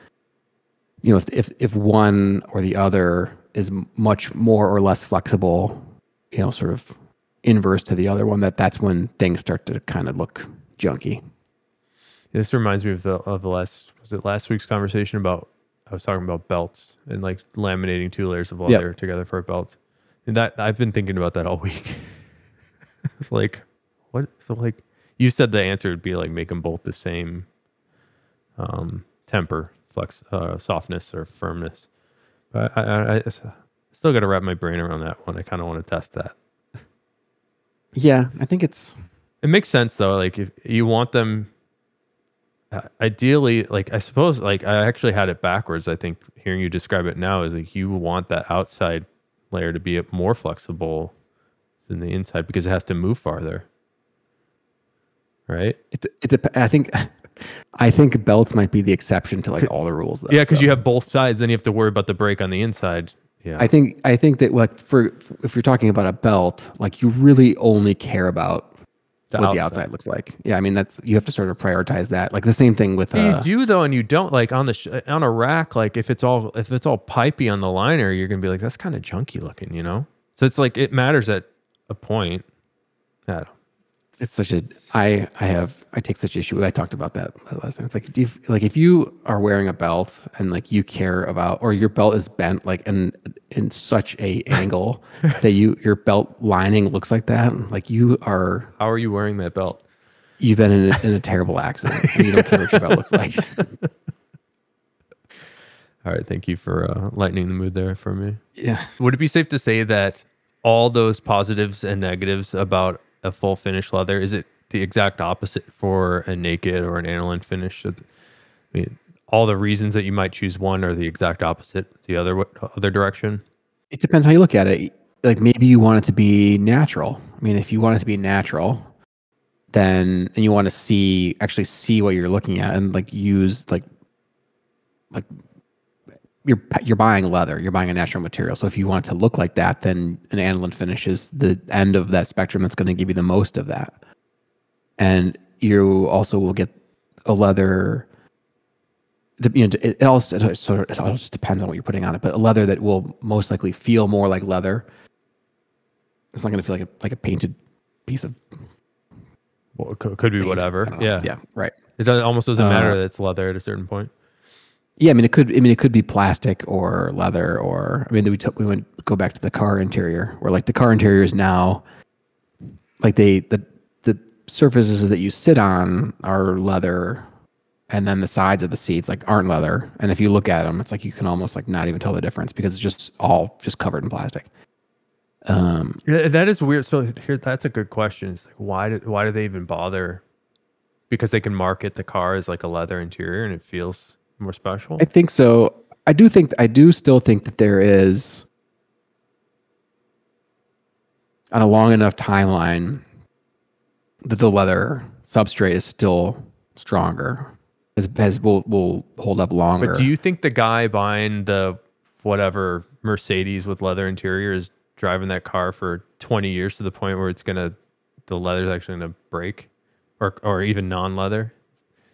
you know, if one or the other is much more or less flexible, you know, sort of inverse to the other one, that's when things start to kind of look junky. This reminds me of the last week's conversation about, I was talking about belts and like laminating 2 layers of leather together for a belt. And that I've been thinking about that all week. It's like, what? So like you said the answer would be like make them both the same temper, softness or firmness. But I still got to wrap my brain around that one. I kind of want to test that. Yeah, I think it makes sense though. Like if you want them, ideally, like I suppose, like I actually had it backwards. I think hearing you describe it now is like you want that outside layer to be more flexible than the inside because it has to move farther, right? I think belts might be the exception to like all the rules. Though, yeah, because you have both sides, then you have to worry about the break on the inside. Yeah, I think that like if you're talking about a belt, like you really only care about what the outside looks like. Yeah, I mean you have to sort of prioritize that. Like the same thing with you do though, and you don't like on a rack. Like if it's all pipey on the liner, you're gonna be like that's kind of junky looking, you know. So it's like it matters at a point. It's such a I take such issue. I talked about that last time. It's like if you are wearing a belt and like you care about, or your belt is bent like in such a angle that your belt lining looks like that, like you are. How are you wearing that belt? You've been in a terrible accident and you don't care what your belt looks like. All right, thank you for lightening the mood there for me. Yeah. Would it be safe to say that all those positives and negatives about a full finish leather, is it the exact opposite for a naked or an aniline finish? I mean, all the reasons that you might choose one are the exact opposite, the other direction? It depends how you look at it. Like maybe you want it to be natural. I mean, if you want it to be natural, then and you want to actually see what you're looking at and like use like you're buying leather, you're buying a natural material. So if you want it to look like that, then an aniline finish is the end of that spectrum that's going to give you the most of that. And you also will get a leather, you know, it all just depends on what you're putting on it, but a leather that will most likely feel more like leather. It's not going to feel like a painted piece of. Well, it could be would've. Yeah. Yeah. Right. It almost doesn't matter that it's leather at a certain point. Yeah, I mean, it could be plastic or leather, or I mean, we go back to the car interior, where like the car interior is now, like the surfaces that you sit on are leather, and then the sides of the seats like aren't leather, and if you look at them, it's like you can almost like not even tell the difference because it's just all covered in plastic. That is weird. So here, that's a good question. It's like why do they even bother? Because they can market the car as like a leather interior, and it feels more special? I think so. I do still think that there is, on a long enough timeline, that the leather substrate is still stronger, will hold up longer. But do you think the guy buying the whatever Mercedes with leather interior is driving that car for 20 years to the point where the leather's actually gonna break, or even non-leather?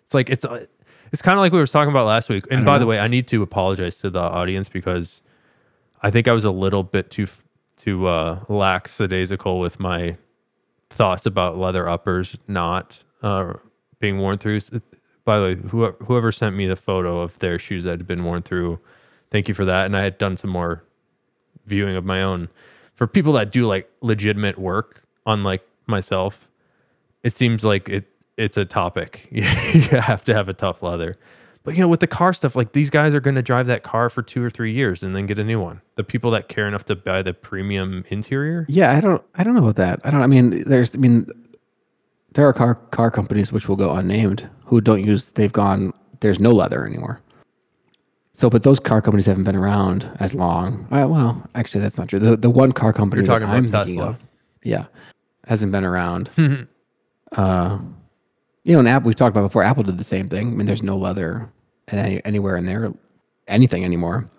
It's like it's kind of like we were talking about last week. And by the way, I need to apologize to the audience because I think I was a little bit too lackadaisical with my thoughts about leather uppers not being worn through. By the way, whoever sent me the photo of their shoes that had been worn through, thank you for that. And I had done some more viewing of my own. For people that do like legitimate work, unlike myself, it seems like it's a topic. You have to have a tough leather. But, you know, with the car stuff, like these guys are going to drive that car for 2 or 3 years and then get a new one. The people that care enough to buy the premium interior. Yeah, I don't know about that. There are car companies which will go unnamed who there's no leather anymore. So, but those car companies haven't been around as long. Well, actually, that's not true. The one car company You're talking that I'm about thinking Tesla. of, yeah, hasn't been around. You know, and Apple, we've talked about before, Apple did the same thing. I mean, there's no leather anywhere in there, anything anymore.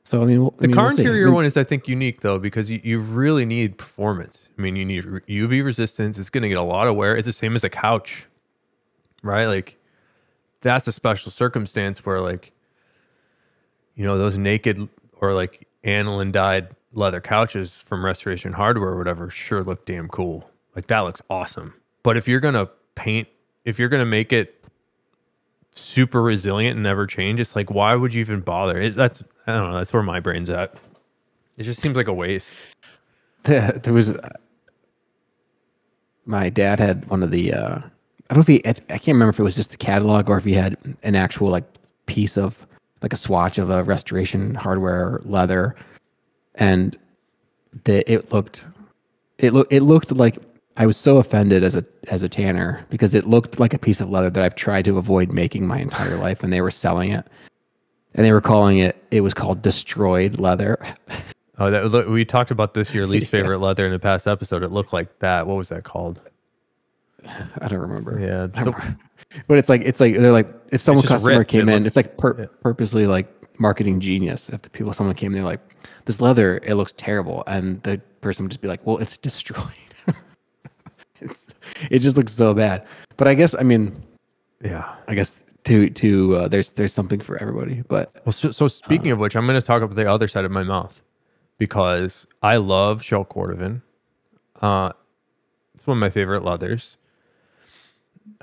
So, the car interior one is, I think, unique though, because you really need performance. I mean, you need UV resistance. It's going to get a lot of wear. It's the same as a couch, right? Like that's a special circumstance where like those naked or like aniline dyed leather couches from Restoration Hardware or whatever sure look damn cool. Like that looks awesome. But if you're going to make it super resilient and never change, it's like, why would you even bother? I don't know. That's where my brain's at. It just seems like a waste. There was, my dad had one of the, I don't know if I can't remember if it was just the catalog or if he had an actual like piece of like a swatch of a Restoration Hardware leather. And it looked like, I was so offended as a tanner because it looked like a piece of leather that I've tried to avoid making my entire life, and they were selling it, and they were calling it was called destroyed leather. Oh, we talked about this, your least favorite leather in the past episode. It looked like that. What was that called? I don't remember. Yeah. But it's like they're like, if someone customer ripped. came in, it's like purposely like marketing genius. If someone came, they're like, this leather, it looks terrible, and the person would just be like, well, it's destroyed. It just looks so bad. But I guess, I mean, yeah, I guess there's something for everybody. But well, so speaking of which, I'm going to talk about the other side of my mouth because I love shell cordovan. It's one of my favorite leathers.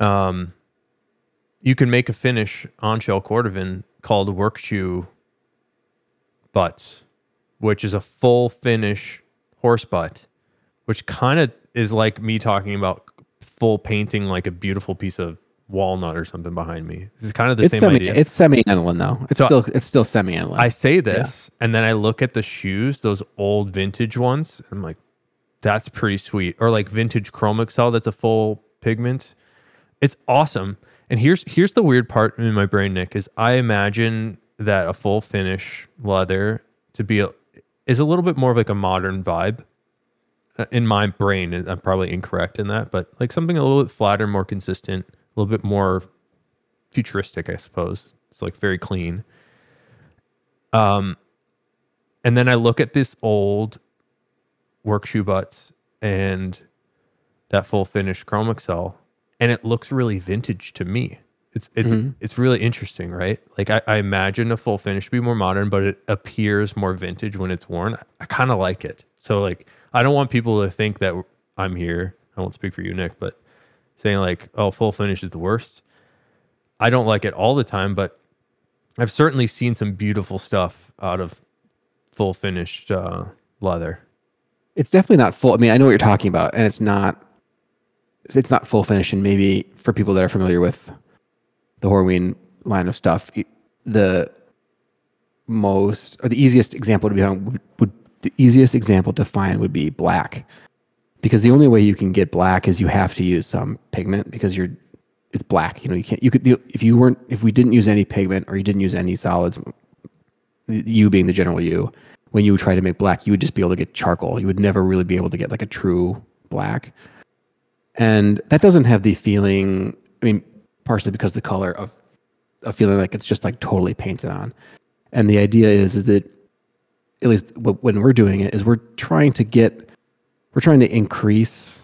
You can make a finish on shell cordovan called work shoe butts, which is a full finish horse butt, which kind of is like me talking about full painting like a beautiful piece of walnut or something behind me. It's kind of the same idea. It's semi-aniline though. It's still semi-aniline. I say this, and then I look at the shoes, those old vintage ones, and I'm like, that's pretty sweet. Or like vintage chrome excel, that's a full pigment. It's awesome. And here's the weird part in my brain, Nick, is I imagine that a full finish leather is a little bit more of like a modern vibe. In my brain, I'm probably incorrect in that, but like something a little bit flatter, more consistent, a little bit more futuristic, I suppose. It's like very clean. And then I look at this old work shoe butts and that full finish chrome excel, and it looks really vintage to me. It's really interesting, right? Like I imagine a full finish to be more modern, but it appears more vintage when it's worn. I kind of like it. So like, I don't want people to think that I'm here. I won't speak for you, Nick, but saying like, oh, full finish is the worst. I don't like it all the time, but I've certainly seen some beautiful stuff out of full finished leather. It's definitely not full. I mean, I know what you're talking about, and it's not full finish. And maybe for people that are familiar with the Horween line of stuff, the easiest example to find would be black, because the only way you can get black is you have to use some pigment because it's black. If we didn't use any pigment or you didn't use any solids, you being the general you, when you try to make black, you would just be able to get charcoal. You would never really be able to get like a true black. And that doesn't have the feeling, I mean, partially because the color of feeling like it's just like totally painted on. And the idea is that, at least when we're doing it, is we're trying to increase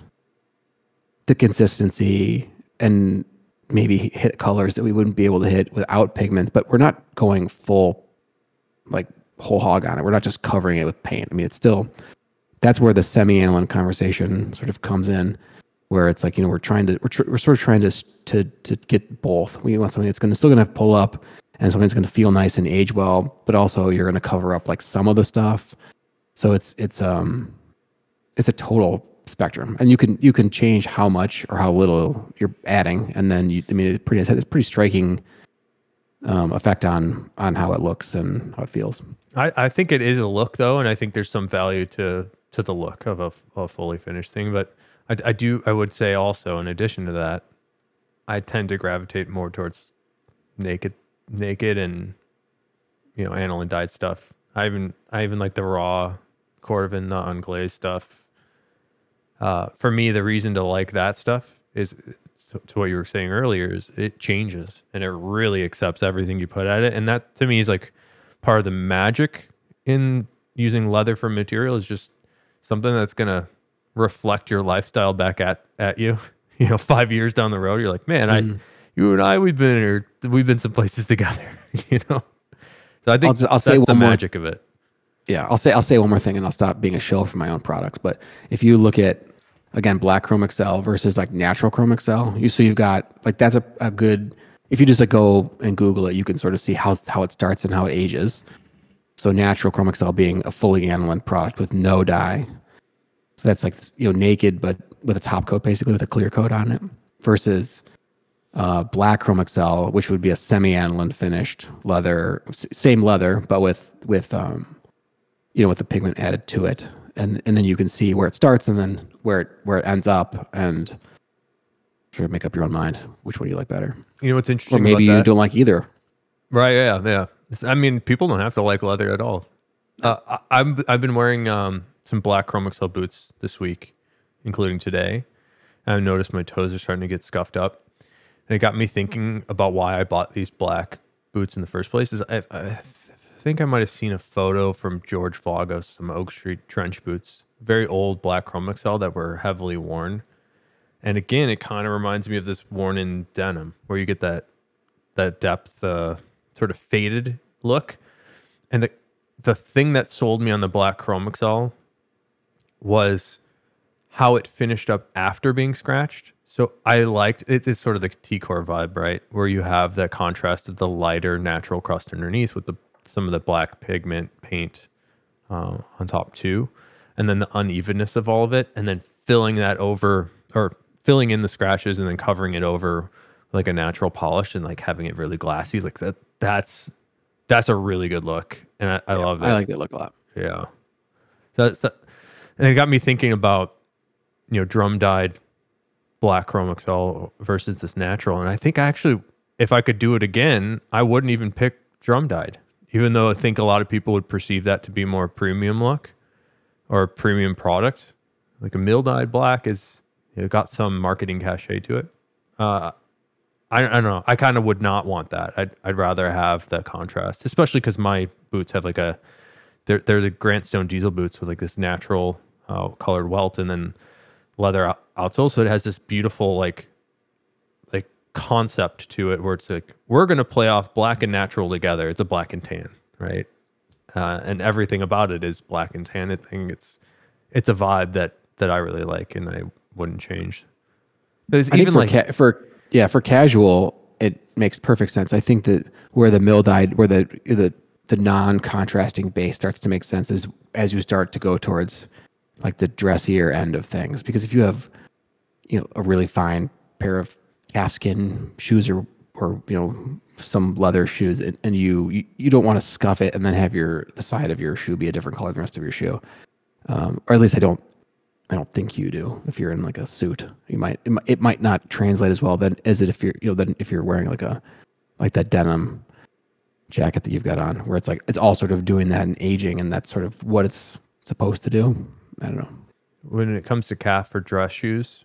the consistency and maybe hit colors that we wouldn't be able to hit without pigments, but we're not going full, like whole hog on it. We're not just covering it with paint. I mean, it's still, that's where the semi-aniline conversation sort of comes in, where it's like, we're sort of trying to get both. We want something that's still going to pull up, and something that's going to feel nice and age well, but also you're going to cover up like some of the stuff. So it's a total spectrum, and you can change how much or how little you're adding, and then it's pretty striking effect on how it looks and how it feels. I think it is a look though, and I think there's some value to the look of a fully finished thing. But I would say also, in addition to that, I tend to gravitate more towards naked and aniline dyed stuff. I even like the raw cordovan, not unglazed stuff. For me, the reason to like that stuff is, to what you were saying earlier, is it changes and it really accepts everything you put at it. And that to me is like part of the magic in using leather for material, is just something that's going to reflect your lifestyle back at you. 5 years down the road, you're like, man, you and I, we've been some places together, So So I think I'll say that's the one more. magic of it. Yeah, I'll say one more thing, and I'll stop being a shill for my own products. But if you look at, again, black Chrome Excel versus like natural Chrome Excel, you've got like, that's a good. If you just like go and Google it, you can sort of see how it starts and how it ages. So natural Chrome Excel being a fully aniline product with no dye. So that's like, naked, but with a top coat, basically with a clear coat on it, versus black Chrome Excel, which would be a semi-aniline finished leather, same leather, but with with the pigment added to it. And then you can see where it starts and then where it ends up, and sort of make up your own mind which one you like better. You know what's interesting Or maybe about you that? don't like either. Right? Yeah. I mean, people don't have to like leather at all. I've been wearing some black Chrome Excel boots this week, including today. I've noticed my toes are starting to get scuffed up, and it got me thinking about why I bought these black boots in the first place. I think I might have seen a photo from George Vlogos, some Oak Street trench boots, very old black Chrome Excel that were heavily worn. And again, it kind of reminds me of this worn in denim where you get that depth, sort of faded look. And the thing that sold me on the black Chrome Excel was how it finished up after being scratched. So I liked it. It's sort of the T-Core vibe, right? Where you have that contrast of the lighter natural crust underneath with some of the black pigment paint on top too. And then the unevenness of all of it. And then filling that over, or filling in the scratches and then covering it over like a natural polish and like having it really glassy. Like that's a really good look. And I love it. I like that look a lot. Yeah. And it got me thinking about, drum dyed black Chrome Excel versus this natural. And I think actually, if I could do it again, I wouldn't even pick drum dyed, even though I think a lot of people would perceive that to be more premium look or a premium product. Like a mill dyed black is, got some marketing cachet to it. I don't know. I kind of would not want that. I'd rather have that contrast, especially because my boots have like they're the Grant Stone diesel boots with like this natural colored welt and then leather outsole. So it has this beautiful like concept to it where it's like, we're going to play off black and natural together. It's a black and tan, right? And everything about it is black and tan. I think it's a vibe that I really like and I wouldn't change. But I think for casual, it makes perfect sense. I think that where the mill dyed, where the non-contrasting base starts to make sense is as you start to go towards like the dressier end of things. Because if you have, a really fine pair of calfskin shoes or some leather shoes, and you don't want to scuff it and then have the side of your shoe be a different color than the rest of your shoe, or at least I don't think you do. If you're in like a suit, it might not translate as well then as it if you're wearing like that denim jacket that you've got on, where it's like it's all sort of doing that and aging, and that's sort of what it's supposed to do. I don't know. When it comes to calf or dress shoes,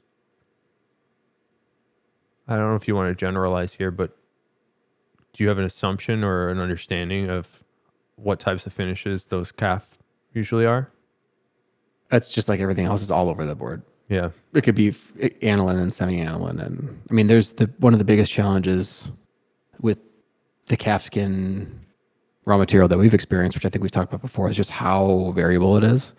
I don't know if you want to generalize here, but do you have an assumption or an understanding of what types of finishes those calf usually are? That's just like everything else is all over the board. Yeah. It could be aniline and semi-aniline. And I mean, there's one of the biggest challenges with the calfskin raw material that we've experienced, which I think we've talked about before, is just how variable it is,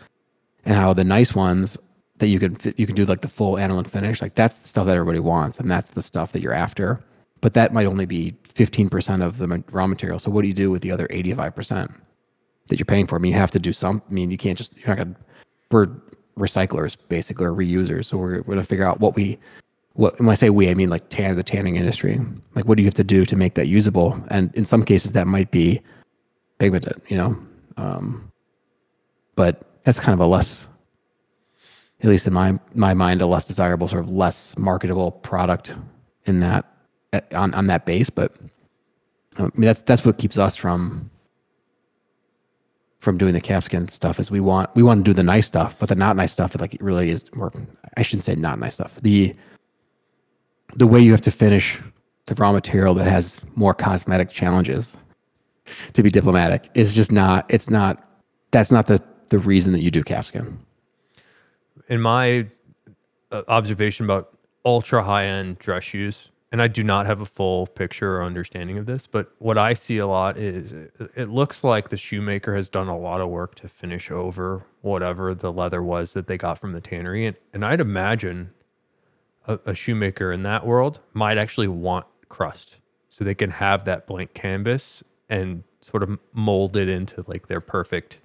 and how the nice ones that you can do like the full aniline finish, like that's the stuff that everybody wants, and that's the stuff that you're after. But that might only be 15% of the raw material. So what do you do with the other 85% that you're paying for? I mean, you have to do you can't just, you're not going to, we're recyclers basically, or reusers. So we're going to figure out when I say we, I mean like the tanning industry. Like, what do you have to do to make that usable? And in some cases that might be pigmented, but that's kind of a less, at least in my mind, a less desirable, sort of less marketable product in that, on that base. But I mean, that's what keeps us from doing the calfskin stuff, is we want to do the nice stuff, but the not nice stuff, like, it really is, or I shouldn't say not nice stuff. The way you have to finish the raw material that has more cosmetic challenges, to be diplomatic, is just that's not the reason that you do calfskin. In my observation about ultra high-end dress shoes, and I do not have a full picture or understanding of this, but what I see a lot is it looks like the shoemaker has done a lot of work to finish over whatever the leather was that they got from the tannery. And I'd imagine a shoemaker in that world might actually want crust so they can have that blank canvas and sort of mold it into like their perfect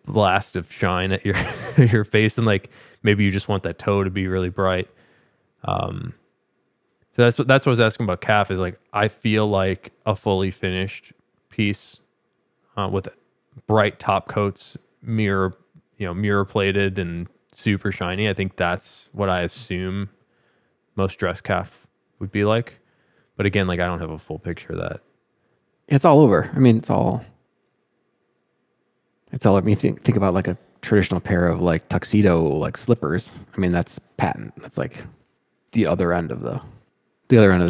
blast of shine at your your face. And like maybe you just want that toe to be really bright. So that's what I was asking about calf is like, I feel like a fully finished piece with bright top coats, mirror plated and super shiny. I think that's what I assume most dress calf would be like. But again, like I don't have a full picture of that. It's all over. I mean, it's all, I mean, think about like a traditional pair of like tuxedo, like slippers. I mean, that's patent. That's like the other end of the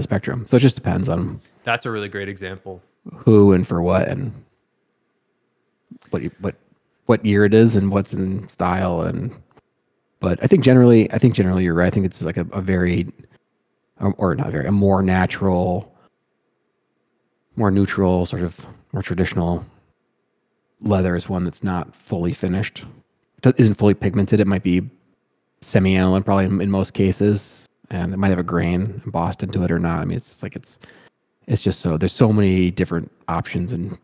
spectrum. So it just depends on. That's a really great example. Who and for what and what year it is and what's in style but I think generally you're right. I think it's like a more natural, more neutral, sort of more traditional leather is one that's not fully finished, isn't fully pigmented. It might be semi-aniline probably in most cases, and it might have a grain embossed into it or not. I mean, it's just so there's so many different options and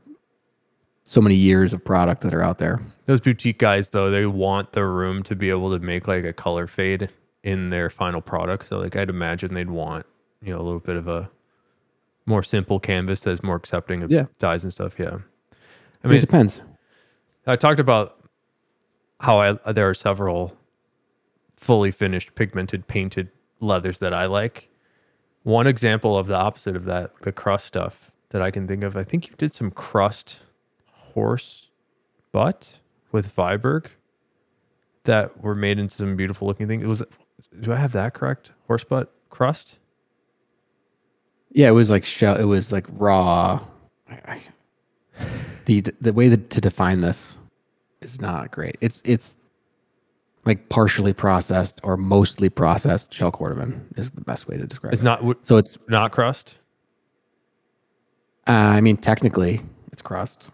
so many years of product that are out there. Those boutique guys, though, they want the room to be able to make like a color fade in their final product. So like I'd imagine they'd want, a little bit of a more simple canvas that's more accepting of dyes and stuff. Yeah. I mean, it depends. I talked about how there are several fully finished, pigmented, painted leathers that I like. One example of the opposite of that, the crust stuff that I can think of, I think you did some crust horse butt with Viberg that were made into some beautiful looking things. Do I have that correct? Horse butt crust? Yeah, it was like it was like raw. The way to define this is not great. It's like partially processed or mostly processed shell cordovan is the best way to describe it. It's not. So it's not crust. I mean, technically it's crust,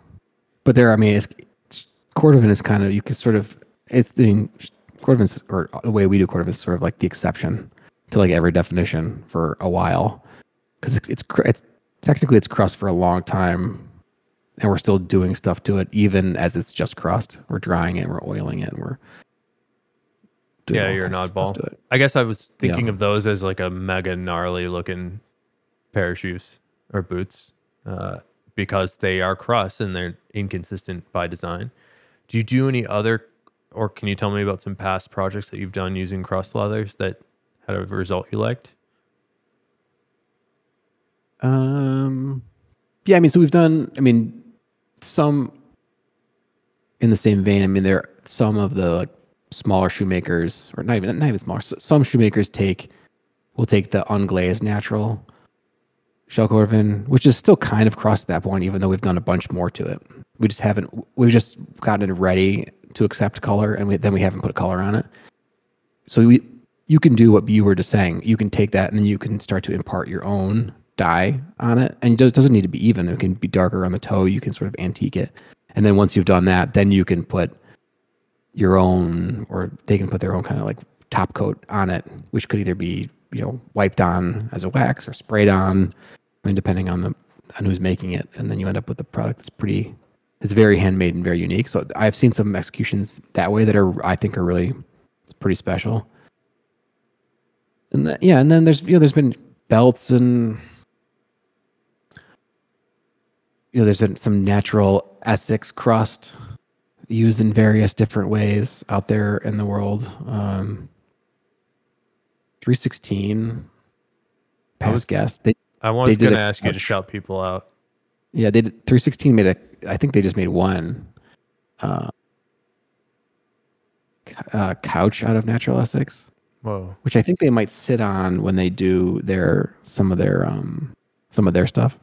but cordovan is kind of, you could sort of, cordovan, or the way we do cordovan is sort of like the exception to like every definition for a while, because it's technically it's crust for a long time, and we're still doing stuff to it even as it's just crust. We're drying it, we're oiling it, and we're doing you're an oddball. I guess I was thinking of those as like a mega gnarly looking pair of shoes or boots, because they are crust and they're inconsistent by design. Do you do any other, or can you tell me about some past projects that you've done using crust leathers that had a result you liked? Yeah, I mean, so we've done, some in the same vein. There are some of the like smaller shoemakers, or not even smaller. Some shoemakers will take the unglazed natural shell cordovan, which is still kind of crust at that point, even though we've done a bunch more to it. We've just gotten it ready to accept color, and we haven't put color on it. So you can do what you were just saying. You can take that and then you can start to impart your own dye on it. And it doesn't need to be even. It can be darker on the toe. You can sort of antique it. And then once you've done that, then you can put your own, or they can put their own kind of like top coat on it, which could either be, wiped on as a wax or sprayed on, depending on who's making it. And then you end up with a product that's it's very handmade and very unique. So I've seen some executions that way that I think are really, it's pretty special. And then there's been belts, and there's been some natural Essex crust used in various different ways out there in the world. 316, past guest. I was going to ask you to shout people out. Yeah, they did. 316 I think they just made one couch out of natural Essex. Whoa. Which I think they might sit on when they do some of their stuff.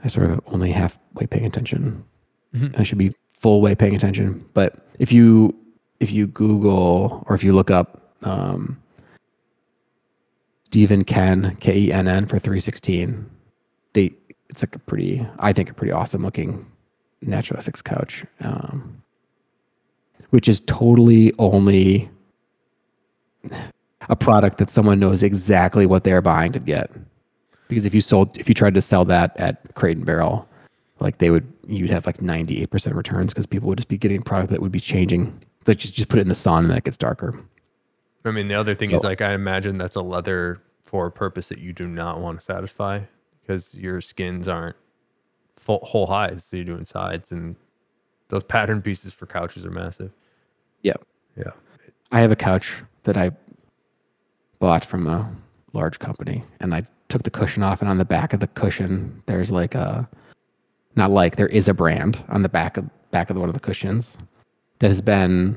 I sort of only halfway paying attention. Mm-hmm. I should be full way paying attention. But if you Google, or if you look up Stephen Kenn, Kenn for 316. It's like I think a pretty awesome looking naturalistics couch, which is totally only a product that someone knows exactly what they're buying to get. Because if you tried to sell that at Crate and Barrel, like you'd have like 98% returns because people would just be getting product that would be changing. Like just put it in the sun and that gets darker. I mean, the other thing is, like, I imagine that's a leather for a purpose that you do not want to satisfy because your skins aren't whole hides, so you're doing sides, and those pattern pieces for couches are massive. Yep. Yeah. I have a couch that I bought from a large company, and I took the cushion off, and on the back of the cushion, there's like there is a brand on the back of one of the cushions that has been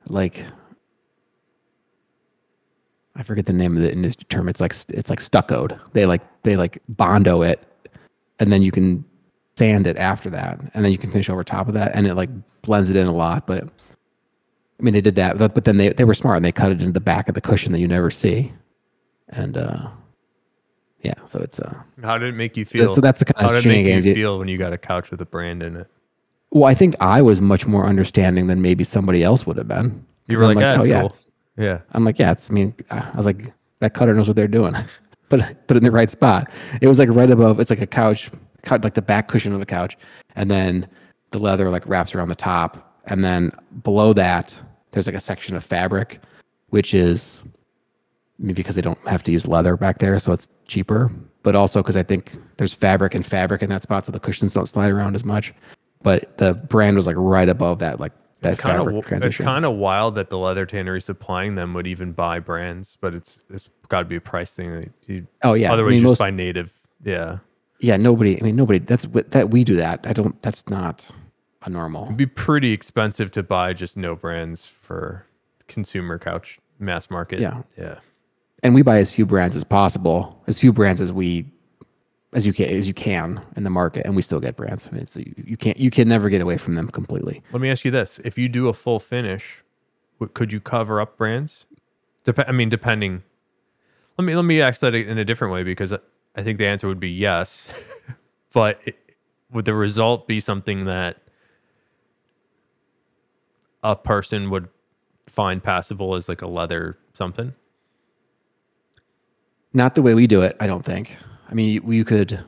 like, I forget the name of the industry term. It's like stuccoed. They Bondo it, and then you can sand it after that, and then you can finish over top of that, and it like blends it in a lot. But I mean, they did that, but then they were smart and they cut it into the back of the cushion that you never see, and yeah. So it's How did it make you feel? So that's the kind of shenanigans you feel when you got a couch with a brand in it. Well, I think I was much more understanding than maybe somebody else would have been. You were like, oh yeah, cool. Yeah. I'm like, yeah, I was like, that cutter knows what they're doing. Put it in the right spot. It was like right above, it's like a couch, like the back cushion of the couch. And then the leather like wraps around the top. And then below that, there's like a section of fabric, which is maybe because they don't have to use leather back there. So it's cheaper, but also because I think there's fabric in that spot. So the cushions don't slide around as much. But the brand was like right above that, like, that fabric transition. It's kind of wild that the leather tannery supplying them would even buy brands, but it's got to be a price thing. Otherwise, you just buy native. Yeah. Yeah. Nobody. That we do that. That's not a normal. It'd be pretty expensive to buy just no brands for consumer couch mass market. Yeah. Yeah. And we buy as few brands as possible, as few brands as you can in the market, and we still get brands. I mean, so you can never get away from them completely. Let me ask you this: if you do a full finish, could you cover up brands? Depending. Let me ask that in a different way, because I think the answer would be yes. But would the result be something that a person would find passable as like a leather something? Not the way we do it, I don't think. I mean, you could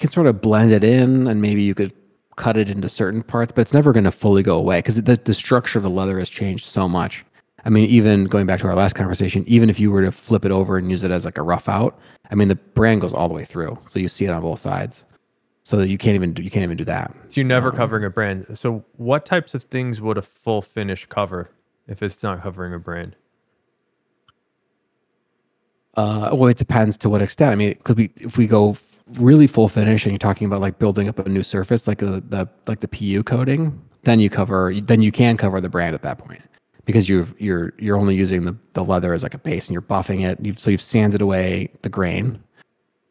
sort of blend it in, and maybe you could cut it into certain parts, but it's never going to fully go away because the structure of the leather has changed so much. I mean, even going back to our last conversation, even if you were to flip it over and use it as like a rough out, I mean, the brand goes all the way through, so you see it on both sides. So that you can't even do that. So you're never covering a brand. So what types of things would a full finish cover if it's not covering a brand? Well, it depends to what extent. I mean, it could be if we go really full finish and you're talking about like building up a new surface, like the PU coating, then you can cover the brand at that point, because you're only using the leather as like a base and you're buffing it. You've sanded away the grain,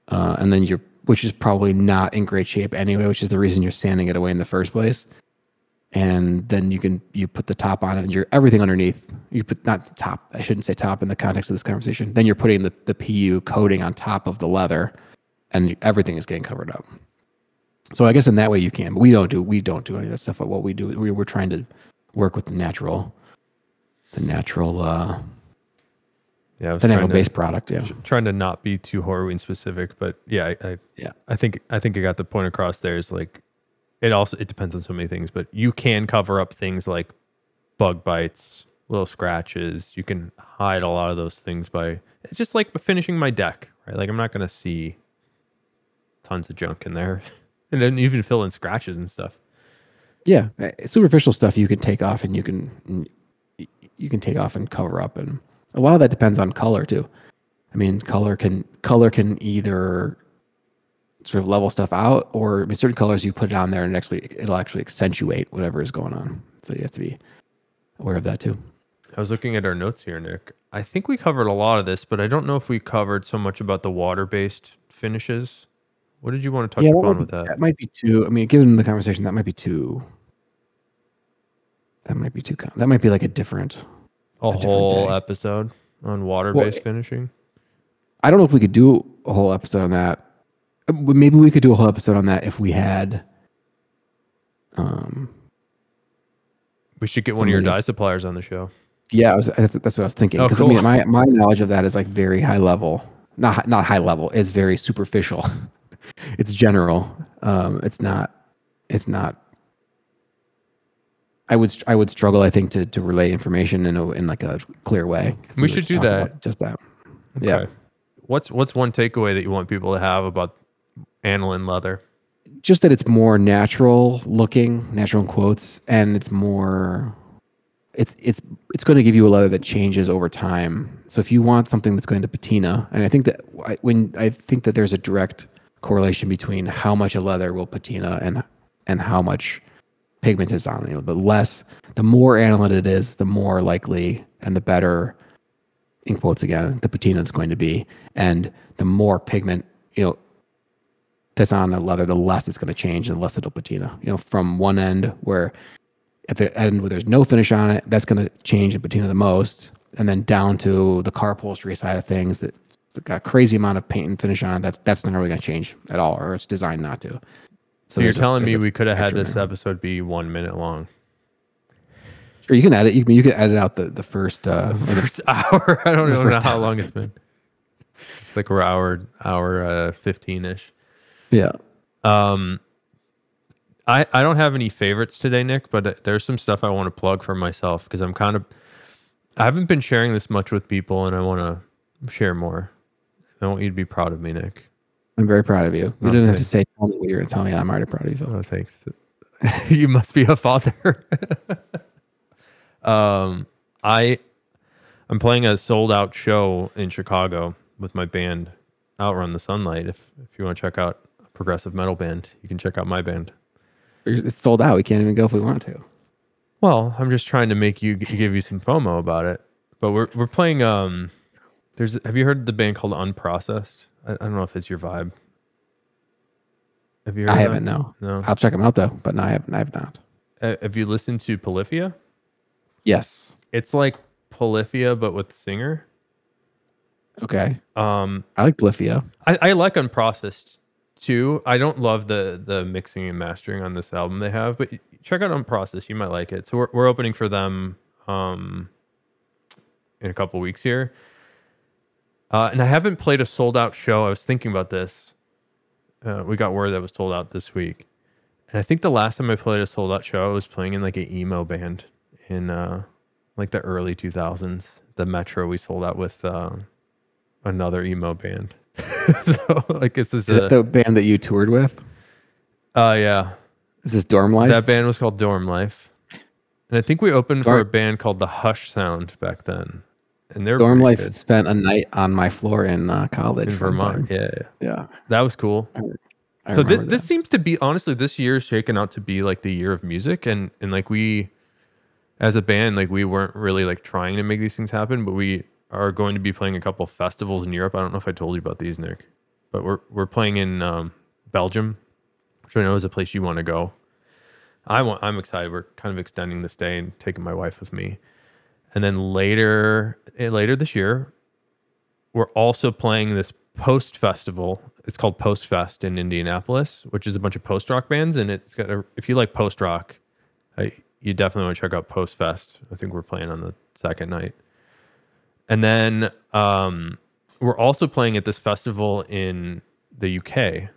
and then which is probably not in great shape anyway, which is the reason you're sanding it away in the first place. And then you put the top on it, and everything underneath. You put, not the top, I shouldn't say top in the context of this conversation. Then you're putting the PU coating on top of the leather, and everything is getting covered up. So I guess in that way you can, but we don't do any of that stuff. But what we do, we're trying to work with the natural based product. Yeah, trying to not be too Horween specific, but yeah, I think I got the point across. There is like, it depends on so many things, but you can cover up things like bug bites, little scratches. You can hide a lot of those things by just like finishing my deck, right? Like I'm not going to see tons of junk in there, and then even fill in scratches and stuff. Yeah, superficial stuff you can take off, and you can take off and cover up, and a lot of that depends on color too. I mean, color can either sort of level stuff out, or I mean, certain colors you put it on there and it'll actually accentuate whatever is going on. So you have to be aware of that too. I was looking at our notes here, Nick. I think we covered a lot of this, but I don't know if we covered so much about the water-based finishes. What did you want to touch upon with that? That might be too, I mean, given the conversation, that might be like a different. A a different whole day. episode on Well, water-based finishing. I don't know if we could do a whole episode on that. Maybe we could do a whole episode on that if we had. We should get one of your Somebody- dye suppliers on the show. Yeah, that's what I was thinking. Oh, Because cool. I mean, my knowledge of that is like very high level. Not high level. It's very superficial. It's general. It's not. I would struggle, I think, to relay information in like a clear way. if We were should to do talk that. about just that. Okay. Yeah. What's one takeaway that you want people to have about aniline leather? Just that it's more natural looking, natural in quotes, and it's more. It's going to give you a leather that changes over time. So if you want something that's going to patina, and I think that there's a direct correlation between how much a leather will patina and how much pigment is on it. The more aniline it is, the more likely and the better, in quotes again, the patina is going to be. And the more pigment, that's on the leather, the less it's going to change and the less it'll patina. From one end where at the end where there's no finish on it, that's going to change and patina the most. And then down to the car upholstery side of things that got a crazy amount of paint and finish on it, that's not really going to change at all, or it's designed not to. So you're telling me there's a we could have had spectrum this there. episode be 1 minute long? Sure, you can edit. You can edit out the first. First hour. I don't The know first how hour. long it's been. It's like we're hour 15-ish. Yeah. I don't have any favorites today, Nick, but there's some stuff I want to plug for myself because I haven't been sharing this much with people and I want to share more. I want you to be proud of me, Nick. I'm very proud of you. You Oh, don't have to thanks. say tell me what you're going to tell me. I'm already proud of you, Phil. Oh, thanks. You must be a father. I'm playing a sold out show in Chicago with my band, Outrun the Sunlight. If you want to check out a progressive metal band, you can check out my band. It's sold out. We can't even go if we want to. Well, I'm just trying to give you some FOMO about it. But we're playing. Have you heard the band called Unprocessed? I don't know if it's your vibe. Have you heard? I of haven't. them? No. No. I'll check them out though, but no, I have not. Have you listened to Polyphia? Yes. It's like Polyphia, but with singer. Okay. I I like Polyphia. like Unprocessed too. I don't love the mixing and mastering on this album they have, but check out Unprocessed. You might like it. So we're opening for them in a couple weeks here. And I haven't played a sold out show. I was thinking about this. We got word that it was sold out this week. And I think the last time I played a sold out show, I was playing in like an emo band in like the early 2000s. The Metro we sold out with another emo band. So like this is Is that the band that you toured with? yeah. Is this Dorm Life? That band was called Dorm Life. And I think we opened for a band called the Hush Sound back then. And they're Dorm pretty Life good. spent a night on my floor in college. In for a Vermont. time. Yeah. Yeah. That was cool. I So remember this that. seems to be, honestly, this year is shaken out to be like the year of music. And like we, as a band, like we weren't really like trying to make these things happen, but we are going to be playing a couple festivals in Europe. I don't know if I told you about these, Nick, but we're playing in Belgium, which I know is a place you want to go. I'm excited. We're kind of extending this day and taking my wife with me. And then later this year, we're also playing this post festival. It's called Post Fest in Indianapolis, which is a bunch of post rock bands. And it's got if you like post rock, you definitely want to check out Post Fest. I think we're playing on the second night. And then we're also playing at this festival in the UK.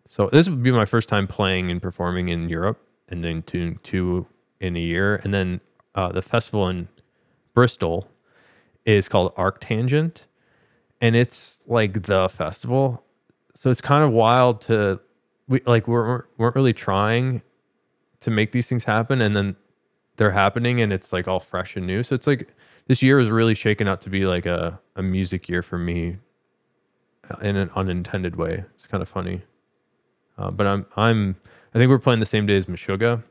So this would be my first time playing and performing in Europe, and then two in a year. And then the festival in Bristol is called Arctangent, and it's like the festival. So it's kind of wild we weren't really trying to make these things happen, and then they're happening, and it's like all fresh and new. So it's like this year is really shaken out to be like a music year for me in an unintended way. It's kind of funny. But I think we're playing the same day as Meshuggah.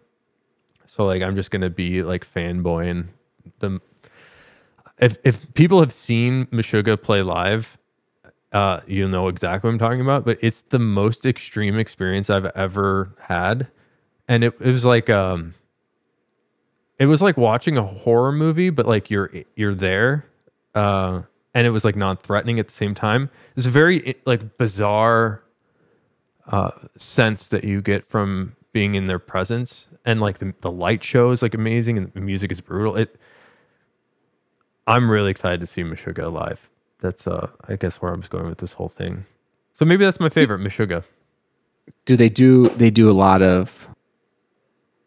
So like I'm just gonna be like fanboying them. If people have seen Meshuggah play live, you know exactly what I'm talking about. But it's the most extreme experience I've ever had, and it was like it was like watching a horror movie, but like you're there, and it was like non-threatening at the same time. It's a very like bizarre sense that you get from being in their presence, and like the light show is like amazing, and the music is brutal. I'm really excited to see Meshuggah live. That's I guess where I'm going with this whole thing. So maybe that's my favorite, Meshuggah. Do they do a lot of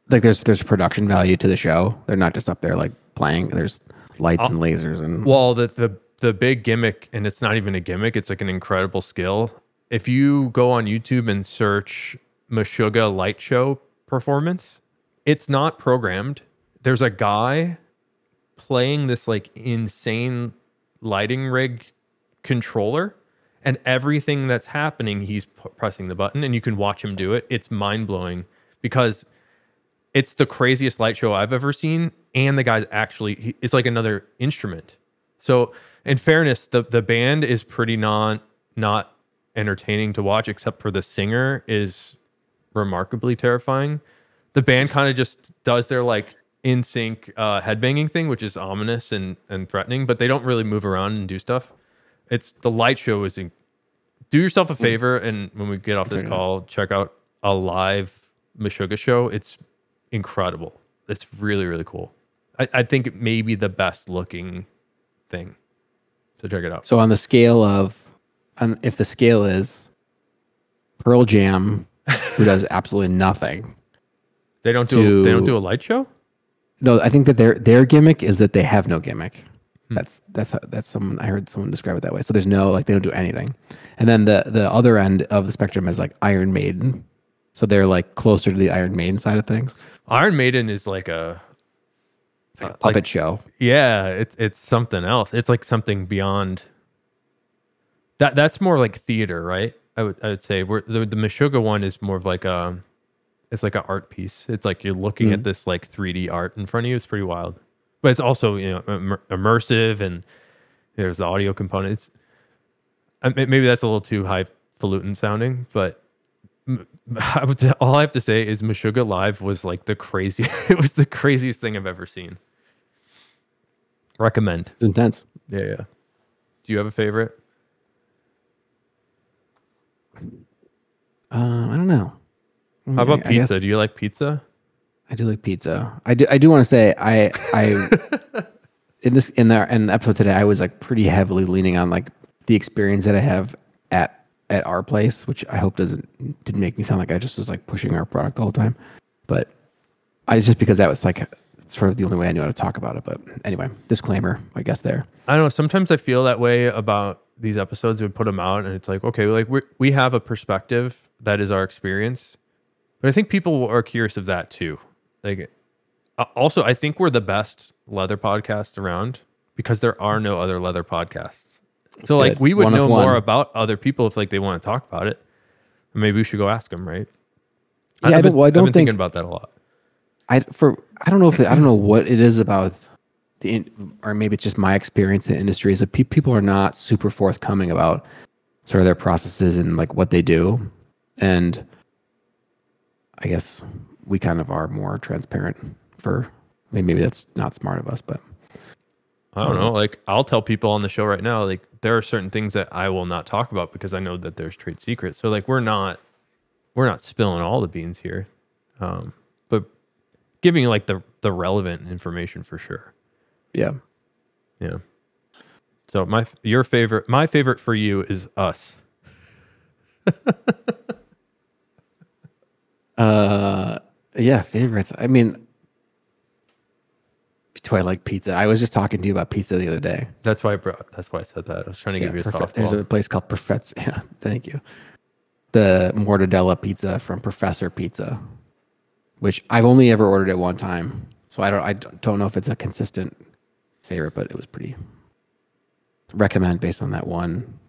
like there's production value to the show? They're not just up there like playing. There's lights and lasers and well, the big gimmick, and it's not even a gimmick, it's like an incredible skill. If you go on YouTube and search Meshuggah light show performance, it's not programmed. There's a guy playing this like insane lighting rig controller, and everything that's happening, he's pressing the button, and you can watch him do it. It's mind-blowing because it's the craziest light show I've ever seen, and the guy's actually, it's like another instrument. So in fairness, the band is pretty not entertaining to watch, except for the singer is remarkably terrifying. The band kind of just does their like in sync headbanging thing, which is ominous and threatening, but they don't really move around and do stuff. It's the light show is do yourself a favor, and when we get off this call, check out a live Meshuggah show. It's incredible. It's really, really cool. I think it may be the best looking thing. So check it out. So on the scale of, if the scale is Pearl Jam, who does absolutely nothing, they don't do a light show. No, I think that their gimmick is that they have no gimmick. That's someone, I heard someone describe it that way. So there's no, like, they don't do anything. And then the other end of the spectrum is like Iron Maiden. So they're like closer to the Iron Maiden side of things. Iron Maiden is like it's like a puppet show. Yeah, it's something else. It's like something beyond that. That's more like theater, right? I would say where the Meshuggah one is more of like it's like an art piece. It's like you're looking at this like 3D art in front of you. It's pretty wild, but it's also, you know, immersive, and there's the audio component. It's maybe that's a little too highfalutin sounding, but all I have to say is Meshuggah live was like the crazy. It was the craziest thing I've ever seen. Recommend. It's intense. Yeah. Do you have a favorite? I don't know. How about pizza? Do you like pizza? I do like pizza. I do want to say I in the episode today, I was like pretty heavily leaning on like the experience that I have at our place, which I hope didn't make me sound like I just was like pushing our product the whole time. But it's just because that was like sort of the only way I knew how to talk about it. But anyway, disclaimer, I guess there. I don't know. Sometimes I feel that way about these episodes. We put them out, and it's like, okay, like we have a perspective that is our experience, but I think people are curious of that too. Like, also, I think we're the best leather podcast around because there are no other leather podcasts. So like we would know more about other people if like they want to talk about it. Maybe we should go ask them, right? Yeah, I've been thinking about that a lot. I don't know what it is about or maybe it's just my experience in the industry is that people are not super forthcoming about sort of their processes and like what they do. And I guess we kind of are more transparent maybe that's not smart of us, but I don't know. Like I'll tell people on the show right now, like there are certain things that I will not talk about because I know that there's trade secrets. So like we're not spilling all the beans here, but giving like the relevant information for sure. Yeah. So my favorite for you is Us. Yeah, favorites. I mean, do I like pizza? I was just talking to you about pizza the other day. That's why I said that. I was trying to give you a softball. There's a place called Professor. Yeah, thank you. The mortadella pizza from Professor Pizza, which I've only ever ordered it one time, so I don't know if it's a consistent favorite, but it was pretty. Recommend based on that one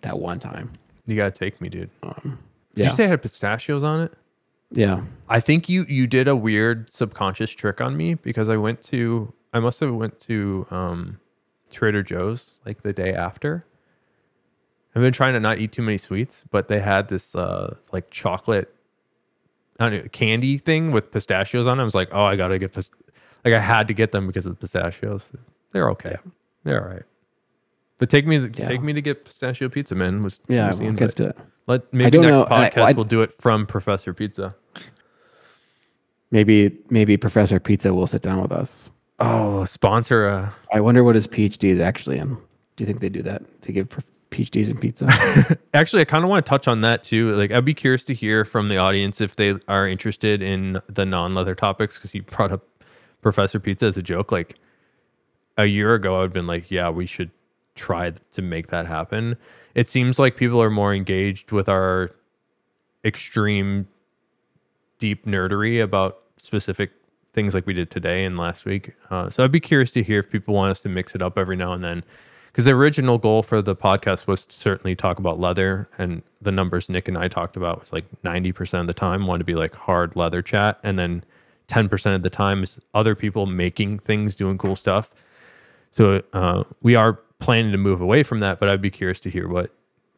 time. You gotta take me, dude. Yeah. Did you say it had pistachios on it? Yeah. I think you did a weird subconscious trick on me because I must have went to Trader Joe's like the day after. I've been trying to not eat too many sweets, but they had this like chocolate, I don't know, candy thing with pistachios on it. I was like, oh, I gotta get Like I had to get them because of the pistachios. They're okay. They're all right. But take me to get pistachio pizza, man. Let's do it. Maybe next podcast we'll do it from Professor Pizza. Maybe Professor Pizza will sit down with us. Oh, sponsor. I wonder what his PhD is actually in. Do you think they do that? They give PhDs in pizza? Actually, I kind of want to touch on that too. Like, I'd be curious to hear from the audience if they are interested in the non-leather topics, because you brought up Professor Pizza as a joke. Like a year ago, I would have been like, yeah, we should try to make that happen. It seems like people are more engaged with our extreme deep nerdery about specific things like we did today and last week. So I'd be curious to hear if people want us to mix it up every now and then, because the original goal for the podcast was to certainly talk about leather, and the numbers Nick and I talked about was like 90% of the time wanted to be like hard leather chat, and then 10% of the time is other people making things, doing cool stuff. So we are planning to move away from that, but I'd be curious to hear what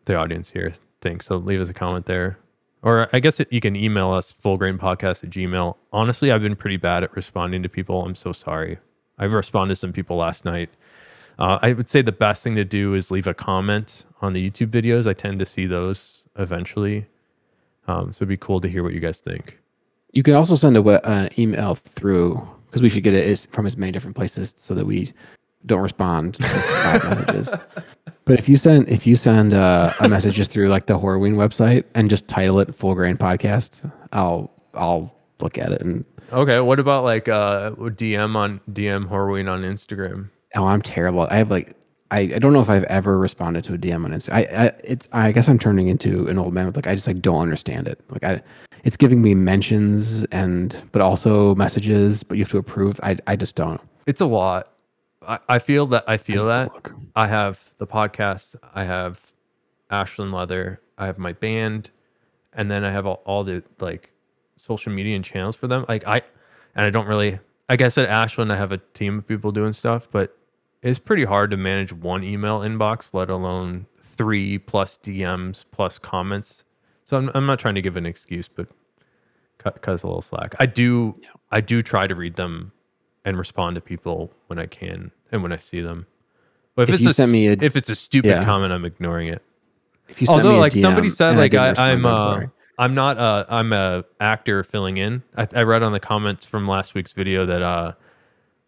the audience here thinks. So leave us a comment there. Or I guess you can email us, fullgrainpodcast@gmail.com. Honestly, I've been pretty bad at responding to people. I'm so sorry. I've responded to some people last night. I would say the best thing to do is leave a comment on the YouTube videos. I tend to see those eventually. So it'd be cool to hear what you guys think. You can also send an email through, because we should get it from as many different places so that we don't respond to 5 messages. But if you send a message just through like the Horween website and just title it Full Grain Podcast, I'll look at it. And okay, what about like DM Horween on Instagram? Oh, I'm terrible. I have like I don't know if I've ever responded to a DM on Instagram. I guess I'm turning into an old man with like I just like don't understand it. Like it's giving me mentions but also messages, but you have to approve. I just don't. It's a lot. I feel that I have the podcast, I have Ashland Leather, I have my band, and then I have all the like social media and channels for them. I don't really, I guess at Ashland I have a team of people doing stuff, but it's pretty hard to manage one email inbox, let alone 3 plus DMs plus comments. So I'm not trying to give an excuse, but cut us a little slack. I do try to read them and respond to people when I can and when I see them. But if it's a stupid comment, I'm ignoring it. If you send me a DM, somebody said like I'm a actor filling in. I read on the comments from last week's video that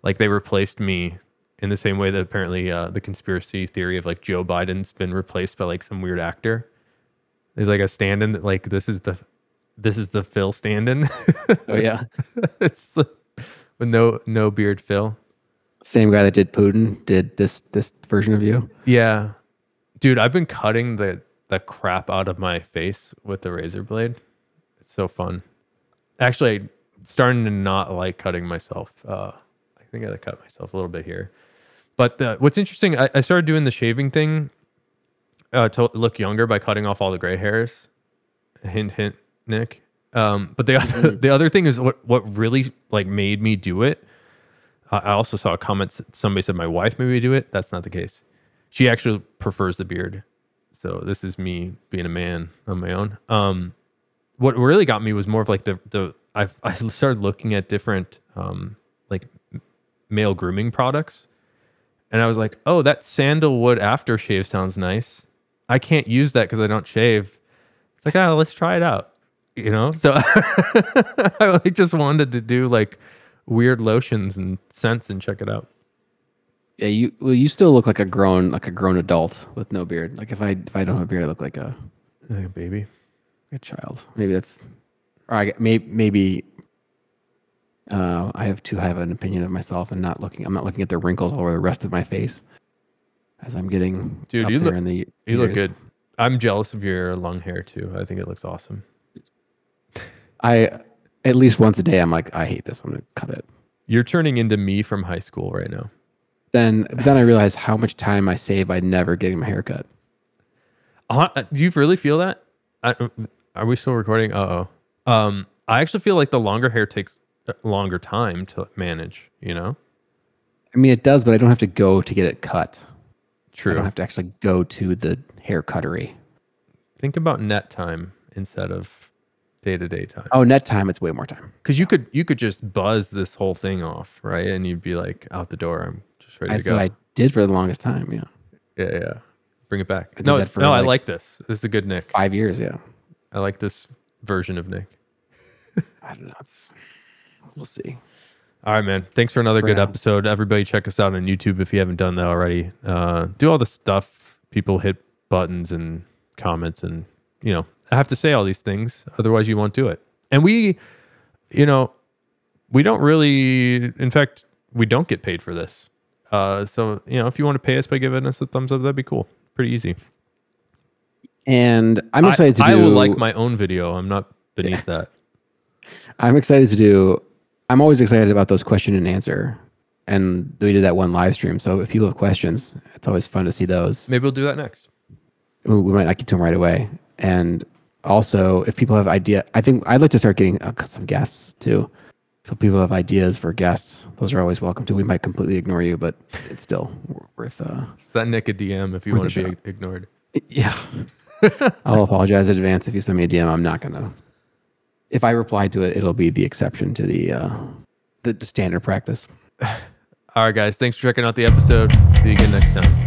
like they replaced me in the same way that apparently the conspiracy theory of like Joe Biden's been replaced by like some weird actor. There's like a stand-in that like this is the Phil stand-in. Oh yeah. It's with no beard Phil. Same guy that did Putin did this version of you. Yeah. Dude, I've been cutting the crap out of my face with the razor blade. It's so fun. Actually, I'm starting to not like cutting myself. I think I cut myself a little bit here. But what's interesting, I started doing the shaving thing to look younger by cutting off all the gray hairs. Hint, hint, Nick. But the other thing is what really like made me do it. I also saw a comment. Somebody said my wife made me do it. That's not the case. She actually prefers the beard. So this is me being a man on my own. What really got me was more of like I started looking at different like male grooming products, and I was like, oh, that sandalwood aftershave sounds nice. I can't use that because I don't shave. It's like, let's try it out. You know, so I like just wanted to do like weird lotions and scents and check it out. Yeah, you still look like a grown adult with no beard. Like if I don't have a beard, I look like a baby, a child. Maybe that's, or maybe I have too high of an opinion of myself and I'm not looking at the wrinkles all over the rest of my face as I'm getting Dude, up you there look, in the you look good. I'm jealous of your long hair too. I think it looks awesome. At least once a day, I'm like, I hate this. I'm going to cut it. You're turning into me from high school right now. Then I realize how much time I save by never getting my hair cut. Do you really feel that? Are we still recording? I actually feel like the longer hair takes a longer time to manage, you know? I mean, it does, but I don't have to go to get it cut. True. I don't have to actually go to the hair cuttery. Think about net time instead of day-to-day time. Oh, net time, it's way more time. Because you could just buzz this whole thing off, right? And you'd be like, out the door. I'm just ready to go. That's what I did for the longest time. Yeah. Yeah. Bring it back. I did that for I like like this. This is a good Nick. 5 years. Yeah. I like this version of Nick. I don't know. We'll see. All right, man. Thanks for another good episode. Everybody check us out on YouTube if you haven't done that already. Do all the stuff. People hit buttons and comments, and I have to say all these things. Otherwise you won't do it. And we don't really, in fact, we don't get paid for this. So, if you want to pay us by giving us a thumbs up, that'd be cool. Pretty easy. And I'm excited I will like my own video. I'm not beneath that. I'm always excited about those question and answer. And we did that one live stream. So if people have questions, it's always fun to see those. Maybe we'll do that next. We might not get to them right away. And also, if people have I think I'd like to start getting some guests too. So if people have ideas for guests, those are always welcome too. We might completely ignore you, but it's still worth. Send Nick a DM if you want to be ignored. Yeah. I'll apologize in advance if you send me a DM. I'm not gonna. If I reply to it, it'll be the exception to the standard practice. All right, guys. Thanks for checking out the episode. See you again next time.